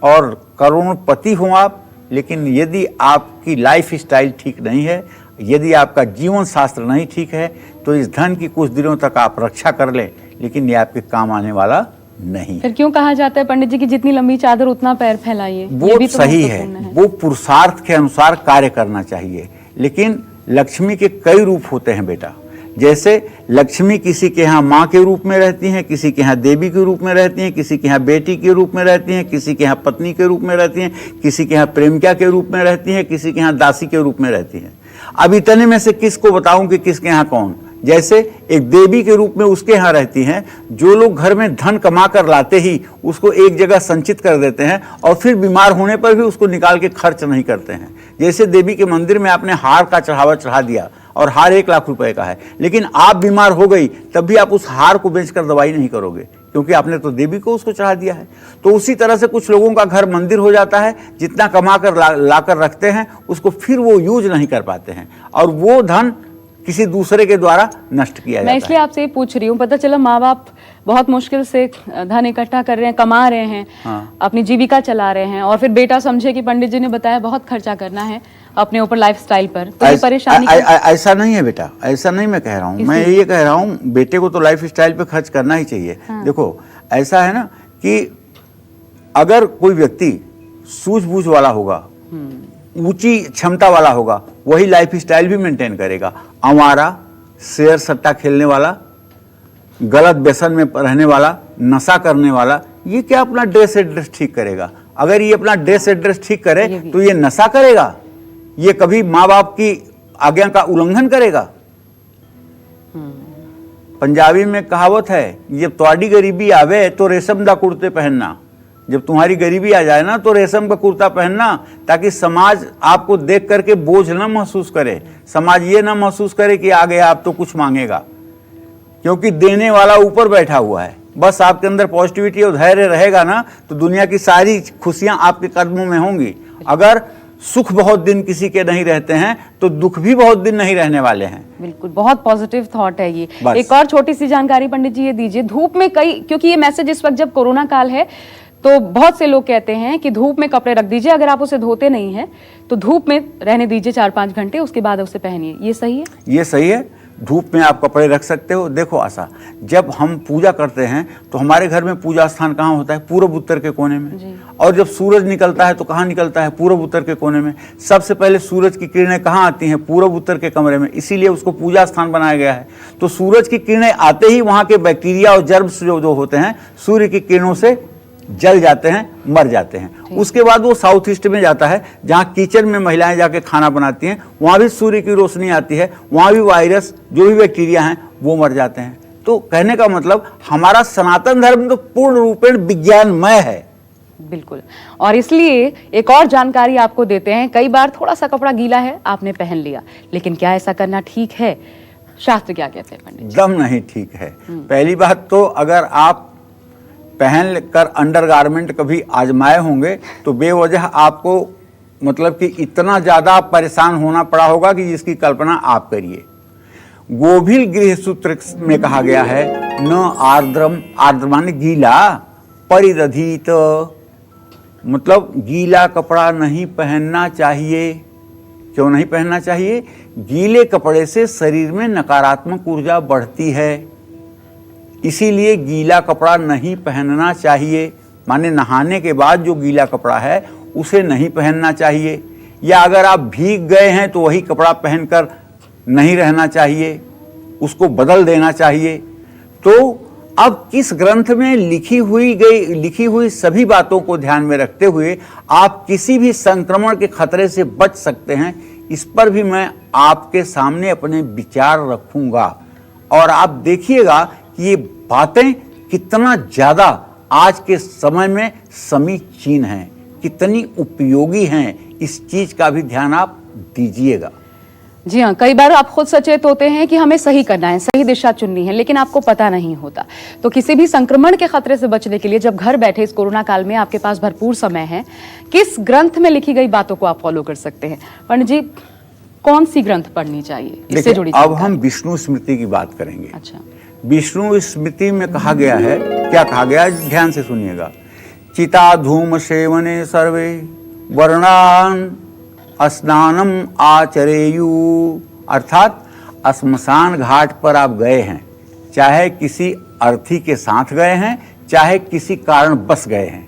और करोड़पति हो आप, लेकिन यदि आपकी लाइफ स्टाइल ठीक नहीं है, यदि आपका जीवन शास्त्र नहीं ठीक है, तो इस धन की कुछ दिनों तक आप रक्षा कर लें, लेकिन ये आपके काम आने वाला नहीं। फिर क्यों कहा जाता है पंडित जी कि जितनी लंबी चादर उतना पैर फैलाइए? वो भी तो सही है, वो पुरुषार्थ के अनुसार कार्य करना चाहिए। लेकिन लक्ष्मी के कई रूप होते हैं बेटा। जैसे लक्ष्मी किसी के यहाँ माँ के रूप में रहती हैं, किसी के यहाँ देवी के रूप में रहती हैं, किसी के यहाँ बेटी के रूप में रहती हैं, किसी के यहाँ पत्नी के रूप में रहती हैं, किसी के यहाँ प्रेमिका के रूप में रहती हैं, किसी के यहाँ दासी के रूप में रहती हैं। अब इतने में से किसको बताऊं कि किसके यहाँ कौन? जैसे एक देवी के रूप में उसके यहाँ रहती हैं, जो लोग घर में धन कमा कर लाते ही उसको एक जगह संचित कर देते हैं और फिर बीमार होने पर भी उसको निकाल के खर्च नहीं करते हैं। जैसे देवी के मंदिर में आपने हार का चढ़ावा चढ़ा दिया और हार 1 लाख रुपए का है, लेकिन आप बीमार हो गई तब भी आप उस हार को बेचकर दवाई नहीं करोगे, क्योंकि आपने तो देवी को उसको चढ़ा दिया है। तो उसी तरह से कुछ लोगों का घर मंदिर हो जाता है, जितना कमा कर लाकर रखते हैं उसको फिर वो यूज नहीं कर पाते हैं और वो धन किसी दूसरे के द्वारा नष्ट किया जाता है। मैं इसलिए आपसे पूछ रही हूँ, पता चला माँ बाप बहुत मुश्किल से धन इकट्ठा कर रहे हैं, कमा रहे हैं, अपनी जीविका चला रहे हैं, और फिर बेटा समझे कि पंडित जी ने बताया बहुत खर्चा करना है अपने ऊपर लाइफस्टाइल पर, तो ये परेशानी ऐसा नहीं है बेटा, ऐसा नहीं मैं कह रहा हूँ। मैं ये कह रहा हूँ बेटे को तो लाइफ स्टाइल पे खर्च करना ही चाहिए। देखो ऐसा है ना कि अगर कोई व्यक्ति सूझबूझ वाला होगा, ऊंची क्षमता वाला होगा, वही लाइफ स्टाइल भी मेंटेन करेगा। आवारा, शेयर सट्टा खेलने वाला, गलत व्यसन में रहने वाला, नशा करने वाला, ये क्या अपना ड्रेस एड्रेस ठीक करेगा? अगर ये अपना ड्रेस एड्रेस ठीक करे तो ये नशा करेगा? ये कभी माँ बाप की आज्ञा का उल्लंघन करेगा? पंजाबी में कहावत है, जब तुम्हारी गरीबी आवे तो रेशम दा कुर्ते पहनना। जब तुम्हारी गरीबी आ जाए ना तो रेशम का कुर्ता पहनना, ताकि समाज आपको देख करके बोझ न महसूस करे, समाज ये ना महसूस करे कि आ गया आप तो कुछ मांगेगा, क्योंकि देने वाला ऊपर बैठा हुआ है। बस आपके अंदर पॉजिटिविटी और धैर्य रहेगा ना तो दुनिया की सारी खुशियां आपके कदमों में होंगी। अगर सुख बहुत दिन किसी के नहीं रहते हैं तो दुख भी बहुत दिन नहीं रहने वाले हैं। बिल्कुल, बहुत पॉजिटिव थॉट है ये। एक और छोटी सी जानकारी पंडित जी ये दीजिए, धूप में क्योंकि ये मैसेज इस वक्त जब कोरोना काल है तो बहुत से लोग कहते हैं कि धूप में कपड़े रख दीजिए, अगर आप उसे धोते नहीं हैं तो धूप में रहने दीजिए 4-5 घंटे, उसके बाद उसे पहनिए, ये सही है? ये सही है, धूप में आप कपड़े रख सकते हो। देखो आशा, जब हम पूजा करते हैं तो हमारे घर में पूजा स्थान कहाँ होता है? पूर्व उत्तर के कोने में। और जब सूरज निकलता है तो कहाँ निकलता है? पूर्व उत्तर के कोने में। सबसे पहले सूरज की किरणें कहाँ आती हैं? पूर्व उत्तर के कमरे में, इसीलिए उसको पूजा स्थान बनाया गया है। तो सूरज की किरणें आते ही वहाँ के बैक्टीरिया और जर्म्स जो होते हैं सूर्य की किरणों से जल जाते हैं, मर जाते हैं। उसके बाद वो साउथ ईस्ट में जाता है, जहाँ किचन में महिलाएं जाके खाना बनाती हैं, वहाँ भी सूर्य की रोशनी आती है, वहाँ भी वायरस जो भी बैक्टीरिया हैं वो मर जाते हैं। तो कहने का मतलब हमारा सनातन धर्म तो पूर्ण रूपेण विज्ञानमय है। बिल्कुल, और इसलिए एक और जानकारी आपको देते हैं। कई बार थोड़ा सा कपड़ा गीला है, आपने पहन लिया, लेकिन क्या ऐसा करना ठीक है? शास्त्र क्या कहते हैं पंडित? एकदम नहीं ठीक है। पहली बात तो अगर आप पहन कर अंडरगारमेंट कभी आजमाए होंगे तो बेवजह आपको मतलब कि इतना ज्यादा परेशान होना पड़ा होगा कि जिसकी कल्पना आप करिए। गोभिल गृह सूत्र में कहा गया है, न आर्द्रम, आर्द्र माने गीला, परिदधित, मतलब गीला कपड़ा नहीं पहनना चाहिए। क्यों नहीं पहनना चाहिए? गीले कपड़े से शरीर में नकारात्मक ऊर्जा बढ़ती है, इसीलिए गीला कपड़ा नहीं पहनना चाहिए। माने नहाने के बाद जो गीला कपड़ा है उसे नहीं पहनना चाहिए, या अगर आप भीग गए हैं तो वही कपड़ा पहनकर नहीं रहना चाहिए, उसको बदल देना चाहिए। तो अब किस ग्रंथ में लिखी हुई सभी बातों को ध्यान में रखते हुए आप किसी भी संक्रमण के खतरे से बच सकते हैं, इस पर भी मैं आपके सामने अपने विचार रखूंगा। और आप देखिएगा कि ये बातें कितना ज्यादा आज के समय में समीचीन हैं, कितनी उपयोगी हैं, इस चीज का भी ध्यान आप दीजिएगा। जी हाँ, कई बार आप खुद सचेत होते हैं कि हमें सही करना है, सही दिशा चुननी है, लेकिन आपको पता नहीं होता। तो किसी भी संक्रमण के खतरे से बचने के लिए जब घर बैठे इस कोरोना काल में आपके पास भरपूर समय है, किस ग्रंथ में लिखी गई बातों को आप फॉलो कर सकते हैं? पंडित जी, कौन सी ग्रंथ पढ़नी चाहिए इससे जुड़ी? अब हम विष्णु स्मृति की बात करेंगे। अच्छा, विष्णु स्मृति में कहा गया है, क्या कहा गया है, ध्यान से सुनिएगा। चिता धूम सेवने सर्वे वर्णान स्नानम आचरेयु, अर्थात श्मशान घाट पर आप गए हैं, चाहे किसी अर्थी के साथ गए हैं, चाहे किसी कारण बस गए हैं,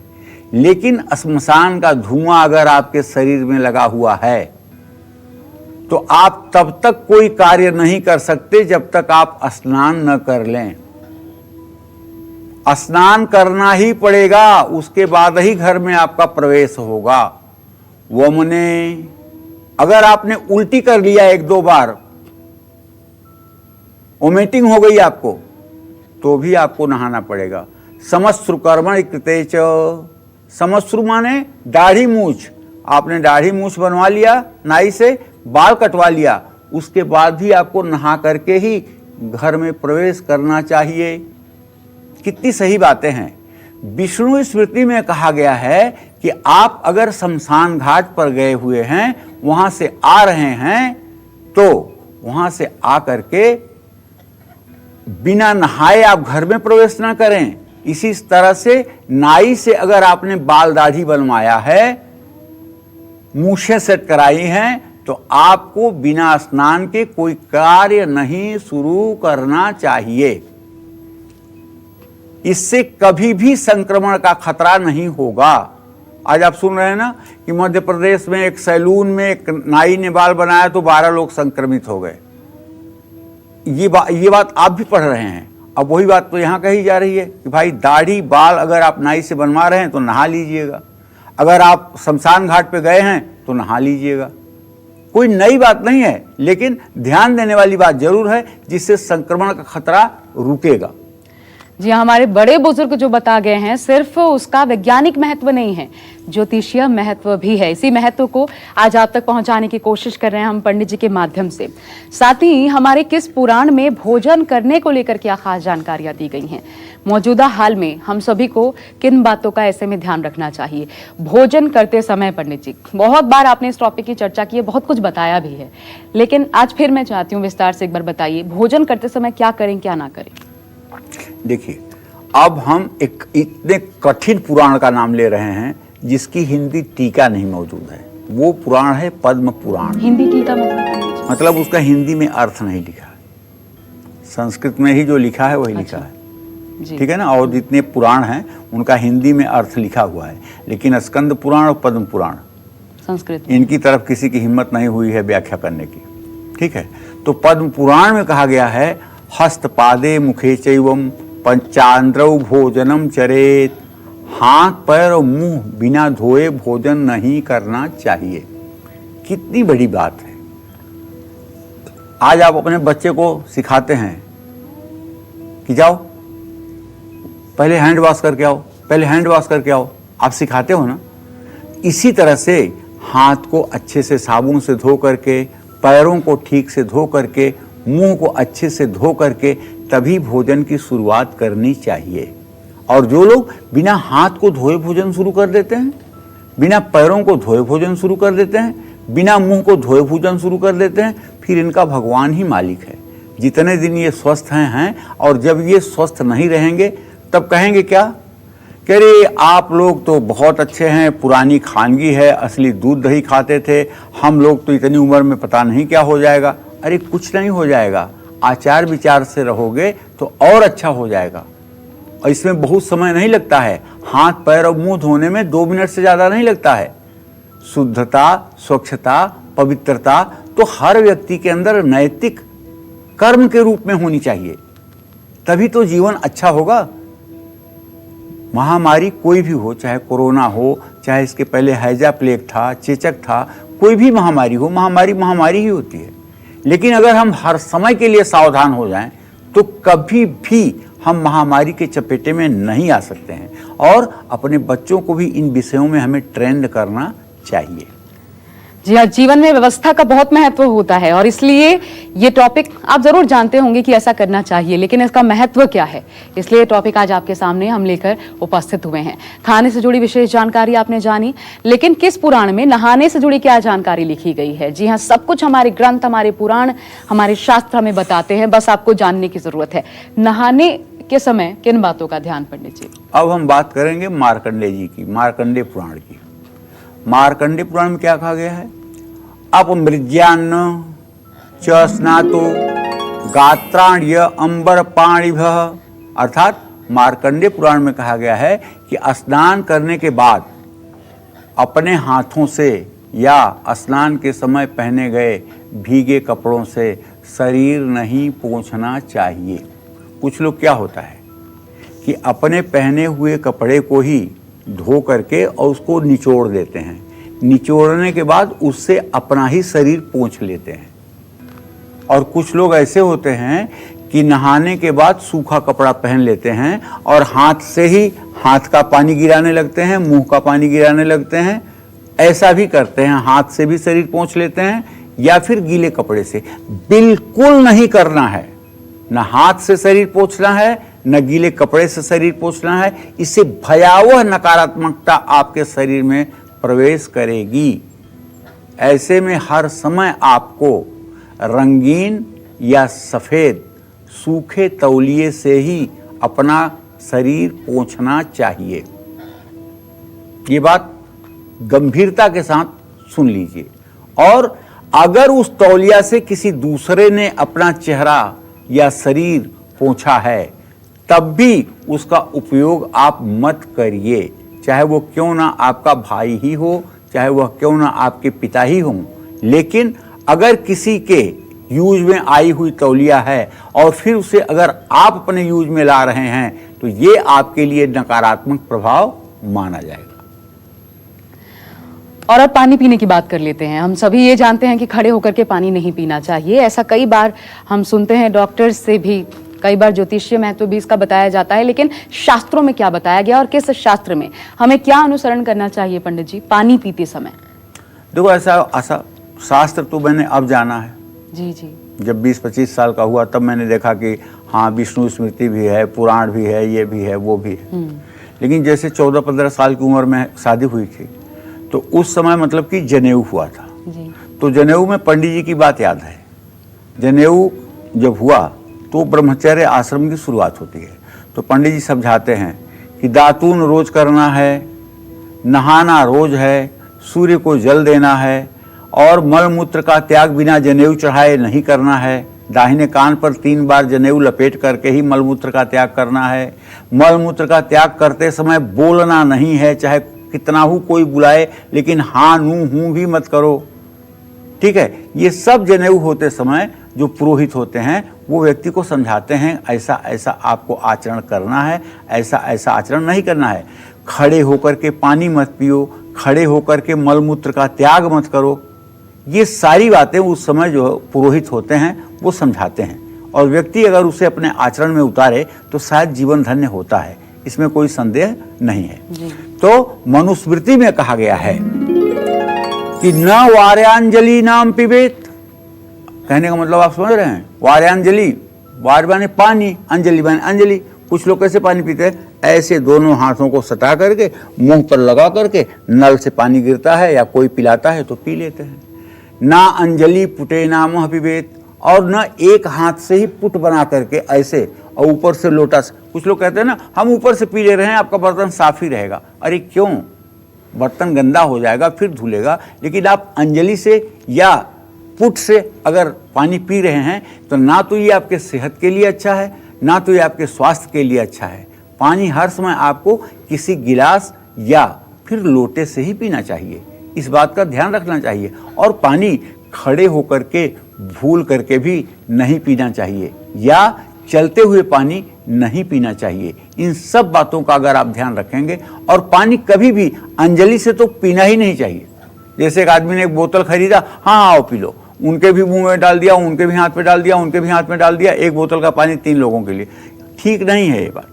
लेकिन श्मशान का धुआं अगर आपके शरीर में लगा हुआ है तो आप तब तक कोई कार्य नहीं कर सकते जब तक आप स्नान न कर लें। स्नान करना ही पड़ेगा, उसके बाद ही घर में आपका प्रवेश होगा। वमने, अगर आपने उल्टी कर लिया एक दो बार, वोमिटिंग हो गई आपको, तो भी आपको नहाना पड़ेगा। समश्रु कर्मणि कृते च, समश्रु माने दाढ़ी मूछ, आपने दाढ़ी मूछ बनवा लिया, नाई से बाल कटवा लिया, उसके बाद भी आपको नहा करके ही घर में प्रवेश करना चाहिए। कितनी सही बातें हैं। विष्णु स्मृति में कहा गया है कि आप अगर शमशान घाट पर गए हुए हैं, वहां से आ रहे हैं, तो वहां से आ करके बिना नहाए आप घर में प्रवेश ना करें। इसी तरह से नाई से अगर आपने बाल दाढ़ी बनवाया है, मूछें सेट कराई हैं, तो आपको बिना स्नान के कोई कार्य नहीं शुरू करना चाहिए। इससे कभी भी संक्रमण का खतरा नहीं होगा। आज आप सुन रहे हैं ना कि मध्य प्रदेश में एक सैलून में एक नाई ने बाल बनाया तो 12 लोग संक्रमित हो गए। ये बात आप भी पढ़ रहे हैं। अब वही बात तो यहाँ कही जा रही है कि भाई दाढ़ी बाल अगर आप नाई से बनवा रहे हैं तो नहा लीजिएगा, अगर आप शमशान घाट पे गए हैं तो नहा लीजिएगा। कोई नई बात नहीं है, लेकिन ध्यान देने वाली बात जरूर है, जिससे संक्रमण का खतरा रुकेगा। जी हाँ, हमारे बड़े बुजुर्ग जो बता गए हैं, सिर्फ उसका वैज्ञानिक महत्व नहीं है, ज्योतिषीय महत्व भी है। इसी महत्व को आज आप तक पहुंचाने की कोशिश कर रहे हैं हम पंडित जी के माध्यम से। साथ ही हमारे किस पुराण में भोजन करने को लेकर क्या खास जानकारियां दी गई हैं, मौजूदा हाल में हम सभी को किन बातों का ऐसे में ध्यान रखना चाहिए भोजन करते समय। पंडित जी, बहुत बार आपने इस टॉपिक की चर्चा की है, बहुत कुछ बताया भी है, लेकिन आज फिर मैं चाहती हूँ विस्तार से एक बार बताइए, भोजन करते समय क्या करें क्या ना करें। देखिए, अब हम एक इतने कठिन पुराण का नाम ले रहे हैं जिसकी हिंदी टीका नहीं मौजूद है। वो पुराण है पद्म पुराण। हिंदी टीका मतलब उसका हिंदी में अर्थ नहीं लिखा है, संस्कृत में ही जो लिखा है वही लिखा है, ठीक है ना। और जितने पुराण हैं उनका हिंदी में अर्थ लिखा हुआ है, लेकिन स्कंद पुराण और पद्म पुराण संस्कृत, इनकी तरफ किसी की हिम्मत नहीं हुई है व्याख्या करने की, ठीक है। तो पद्म पुराण में कहा गया है, हस्तपादे मुखे चैवम पंचांद्रौ भोजनम चरेत, हाथ पैर और मुंह बिना धोए भोजन नहीं करना चाहिए। कितनी बड़ी बात है। आज आप अपने बच्चे को सिखाते हैं कि जाओ पहले हैंड वॉश करके आओ, पहले हैंड वॉश करके आओ, आप सिखाते हो ना। इसी तरह से हाथ को अच्छे से साबुन से धो करके, पैरों को ठीक से धो करके, मुंह को अच्छे से धो करके तभी भोजन की शुरुआत करनी चाहिए। और जो लोग बिना हाथ को धोए भोजन शुरू कर देते हैं, बिना पैरों को धोए भोजन शुरू कर देते हैं, बिना मुंह को धोए भोजन शुरू कर देते हैं, फिर इनका भगवान ही मालिक है। जितने दिन ये स्वस्थ हैं और जब ये स्वस्थ नहीं रहेंगे तब कहेंगे क्या, कह रहे आप लोग तो बहुत अच्छे हैं, पुरानी खानगी है, असली दूध दही खाते थे, हम लोग तो इतनी उम्र में पता नहीं क्या हो जाएगा। अरे कुछ नहीं हो जाएगा, आचार विचार से रहोगे तो और अच्छा हो जाएगा। और इसमें बहुत समय नहीं लगता है, हाथ पैर और मुंह धोने में 2 मिनट से ज़्यादा नहीं लगता है। शुद्धता, स्वच्छता, पवित्रता तो हर व्यक्ति के अंदर नैतिक कर्म के रूप में होनी चाहिए, तभी तो जीवन अच्छा होगा। महामारी कोई भी हो, चाहे कोरोना हो, चाहे इसके पहले हैजा प्लेग था, चेचक था, कोई भी महामारी हो, महामारी ही होती है। लेकिन अगर हम हर समय के लिए सावधान हो जाएं तो कभी भी हम महामारी के चपेटे में नहीं आ सकते हैं। और अपने बच्चों को भी इन विषयों में हमें ट्रेंड करना चाहिए। जी हाँ, जीवन में व्यवस्था का बहुत महत्व होता है और इसलिए ये टॉपिक आप जरूर जानते होंगे कि ऐसा करना चाहिए, लेकिन इसका महत्व क्या है, इसलिए टॉपिक आज आपके सामने हम लेकर उपस्थित हुए हैं। खाने से जुड़ी विशेष जानकारी आपने जानी, लेकिन किस पुराण में नहाने से जुड़ी क्या जानकारी लिखी गई है? जी हाँ, सब कुछ हमारे ग्रंथ, हमारे पुराण, हमारे शास्त्र हमें बताते हैं, बस आपको जानने की जरूरत है। नहाने के समय किन बातों का ध्यान पंडित जी? अब हम बात करेंगे मार्कंडेय जी की, मार्कंडेय पुराण की। मार्कंडेय पुराण में क्या कहा गया है? अपमृज्यान्न च स्नातो गात्राण्य अंबर पाणिभः, अर्थात मार्कंडेय पुराण में कहा गया है कि स्नान करने के बाद अपने हाथों से या स्नान के समय पहने गए भीगे कपड़ों से शरीर नहीं पोंछना चाहिए। कुछ लोग क्या होता है कि अपने पहने हुए कपड़े को ही धो करके और उसको निचोड़ देते हैं, निचोड़ने के बाद उससे अपना ही शरीर पोंछ लेते हैं। और कुछ लोग ऐसे होते हैं कि नहाने के बाद सूखा कपड़ा पहन लेते हैं और हाथ से ही हाथ का पानी गिराने लगते हैं, मुंह का पानी गिराने लगते हैं। ऐसा भी करते हैं, हाथ से भी शरीर पोंछ लेते हैं या फिर गीले कपड़े से। बिल्कुल नहीं करना है, न हाथ से शरीर पोंछना है, न गीले कपड़े से शरीर पोंछना है। इससे भयावह नकारात्मकता आपके शरीर में प्रवेश करेगी। ऐसे में हर समय आपको रंगीन या सफेद सूखे तौलिए से ही अपना शरीर पोंछना चाहिए। ये बात गंभीरता के साथ सुन लीजिए। और अगर उस तौलिया से किसी दूसरे ने अपना चेहरा या शरीर पोंछा है, तब भी उसका उपयोग आप मत करिए, चाहे वो क्यों ना आपका भाई ही हो, चाहे वह क्यों ना आपके पिता ही हों। लेकिन अगर किसी के यूज में आई हुई तौलिया है और फिर उसे अगर आप अपने यूज में ला रहे हैं, तो ये आपके लिए नकारात्मक प्रभाव माना जाएगा। और अब पानी पीने की बात कर लेते हैं। हम सभी ये जानते हैं कि खड़े होकर के पानी नहीं पीना चाहिए। ऐसा कई बार हम सुनते हैं, डॉक्टर्स से भी, कई बार ज्योतिषीय महत्व भी इसका बताया जाता है, लेकिन शास्त्रों में क्या बताया गया और किस शास्त्र में हमें क्या अनुसरण करना चाहिए पंडित जी पानी पीते समय? देखो, ऐसा शास्त्र तो मैंने अब जाना है। जी जी। जब 20-25 साल का हुआ तब मैंने देखा कि हाँ, विष्णु स्मृति भी है, पुराण भी है, ये भी है, वो भी है। लेकिन जैसे 14-15 साल की उम्र में शादी हुई थी, तो उस समय मतलब कि जनेऊ हुआ था जी। तो जनेऊ में पंडित जी की बात याद है। जनेऊ जब हुआ तो ब्रह्मचर्य आश्रम की शुरुआत होती है। तो पंडित जी समझाते हैं कि दातून रोज करना है, नहाना रोज है, सूर्य को जल देना है और मल मूत्र का त्याग बिना जनेऊ चढ़ाए नहीं करना है। दाहिने कान पर 3 बार जनेऊ लपेट करके ही मलमूत्र का त्याग करना है। मलमूत्र का त्याग करते समय बोलना नहीं है, चाहे कितना ही कोई बुलाए, लेकिन हाँ नू हूं भी मत करो। ठीक है, ये सब जनेऊ होते समय जो पुरोहित होते हैं वो व्यक्ति को समझाते हैं ऐसा ऐसा आपको आचरण करना है, ऐसा ऐसा आचरण नहीं करना है। खड़े होकर के पानी मत पियो, खड़े होकर के मलमूत्र का त्याग मत करो। ये सारी बातें उस समय जो पुरोहित होते हैं वो समझाते हैं, और व्यक्ति अगर उसे अपने आचरण में उतारे तो शायद जीवन धन्य होता है, इसमें कोई संदेह नहीं है। तो मनुस्मृति में कहा गया है कि न वार्यांजलि नाम पिबेत। कहने का मतलब आप समझ रहे हैं? वार्यांजलि, वार माने पानी, अंजलि माने अंजलि। कुछ लोग कैसे पानी पीते हैं? ऐसे दोनों हाथों को सटा करके मुंह पर लगा करके नल से पानी गिरता है या कोई पिलाता है तो पी लेते हैं। ना अंजलि पुटे नाम पिबेत, और न एक हाथ से ही पुट बना करके ऐसे और ऊपर से लोटा से। कुछ लोग कहते हैं ना, हम ऊपर से पी ले रहे हैं, आपका बर्तन साफ ही रहेगा। अरे क्यों? बर्तन गंदा हो जाएगा, फिर धुलेगा। लेकिन आप अंजलि से या पुट से अगर पानी पी रहे हैं तो ना तो ये आपके सेहत के लिए अच्छा है, ना तो ये आपके स्वास्थ्य के लिए अच्छा है। पानी हर समय आपको किसी गिलास या फिर लोटे से ही पीना चाहिए, इस बात का ध्यान रखना चाहिए। और पानी खड़े होकर के भूल करके भी नहीं पीना चाहिए, या चलते हुए पानी नहीं पीना चाहिए। इन सब बातों का अगर आप ध्यान रखेंगे, और पानी कभी भी अंजलि से तो पीना ही नहीं चाहिए। जैसे एक आदमी ने एक बोतल खरीदा, हाँ आओ पी लो, उनके भी मुंह में डाल दिया, उनके भी हाथ में डाल दिया, उनके भी हाथ में डाल दिया, एक बोतल का पानी 3 लोगों के लिए। ठीक नहीं है। ये बात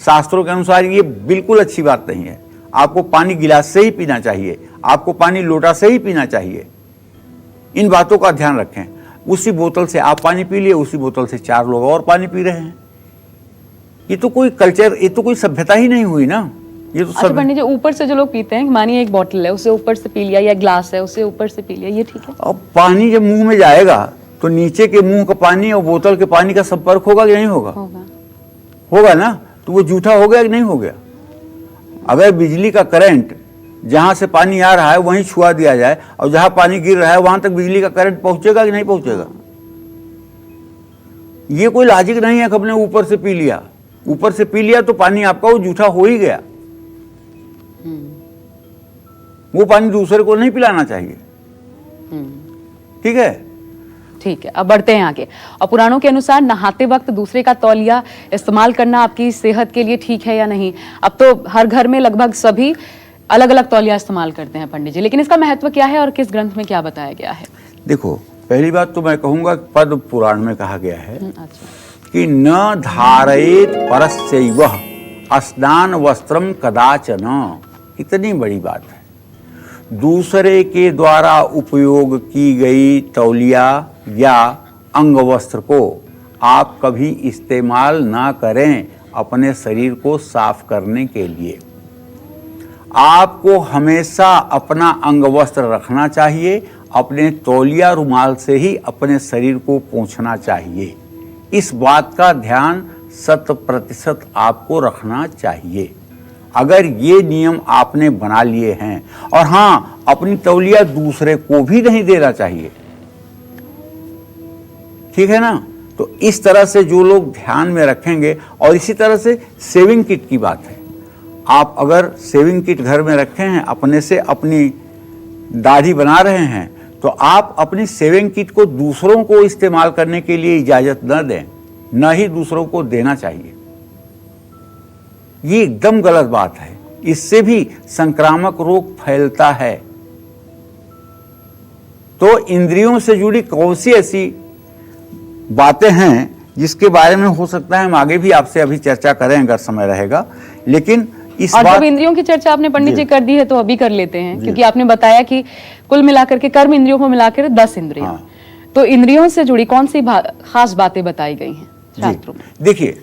शास्त्रों के अनुसार ये बिल्कुल अच्छी बात नहीं है। आपको पानी गिलास से ही पीना चाहिए, आपको पानी लोटा से ही पीना चाहिए। इन बातों का ध्यान रखें। उसी बोतल से आप पानी पी लिए, उसी बोतल से 4 लोग और पानी पी रहे हैं। ये तो कोई कल्चर, ये तो कोई सभ्यता ही नहीं हुई ना। ये तो अच्छा पंडित जी, ऊपर से जो लोग पीते हैं, मानिए एक बोतल है, उसे ऊपर से पी लिया, या ग्लास है उसे ऊपर से पी लिया, ये ठीक है? अब पानी जब मुंह में जाएगा तो नीचे के मुंह का पानी और बोतल के पानी का संपर्क होगा कि नहीं होगा? होगा ना। तो वो जूठा हो गया कि नहीं हो गया? अगर बिजली का करंट जहां से पानी आ रहा है वहीं छुआ दिया जाए और जहां पानी गिर रहा है वहां तक बिजली का करंट पहुंचेगा कि नहीं पहुंचेगा? ये कोई लॉजिक नहीं है कि आपने ऊपर से पी लिया। ऊपर से पी लिया तो पानी आपका वो जूठा हो ही गया। वो पानी दूसरे को नहीं पिलाना चाहिए। ठीक है? ठीक है, अब बढ़ते हैं आगे। और पुराणों के अनुसार नहाते वक्त दूसरे का तौलिया इस्तेमाल करना आपकी सेहत के लिए ठीक है या नहीं? अब तो हर घर में लगभग सभी अलग अलग तौलिया इस्तेमाल करते हैं पंडित जी, लेकिन इसका महत्व क्या है और किस ग्रंथ में क्या बताया गया है? देखो, पहली बात तो मैं कहूंगा पद्म पुराण में कहा गया है अच्छा। कि न धारयेत परस्यैव अस्नान वस्त्रम कदाचन। इतनी बड़ी बात है। दूसरे के द्वारा उपयोग की गई तौलिया या अंग वस्त्र को आप कभी इस्तेमाल ना करें अपने शरीर को साफ करने के लिए। आपको हमेशा अपना अंग वस्त्र रखना चाहिए, अपने तौलिया रुमाल से ही अपने शरीर को पोंछना चाहिए। इस बात का ध्यान 100% आपको रखना चाहिए। अगर ये नियम आपने बना लिए हैं, और हाँ, अपनी तौलिया दूसरे को भी नहीं देना चाहिए। ठीक है ना? तो इस तरह से जो लोग ध्यान में रखेंगे, और इसी तरह से सेविंग किट की बात है। आप अगर सेविंग किट घर में रखे हैं, अपने से अपनी दाढ़ी बना रहे हैं, तो आप अपनी सेविंग किट को दूसरों को इस्तेमाल करने के लिए इजाजत न दें, न ही दूसरों को देना चाहिए। ये एकदम गलत बात है। इससे भी संक्रामक रोग फैलता है। तो इंद्रियों से जुड़ी कौन सी ऐसी बातें हैं जिसके बारे में हो सकता है हम आगे भी आपसे अभी चर्चा करें अगर समय रहेगा। लेकिन इस और बात, जब इंद्रियों की चर्चा आपने पंडित जी कर दी है तो अभी कर लेते हैं, क्योंकि आपने बताया कि कुल मिलाकर के कर्म इंद्रियों को मिलाकर 10 इंद्रियां। हाँ। तो इंद्रियों से जुड़ी कौन सी खास बातें बताई गई हैं शास्त्रों में? देखिए,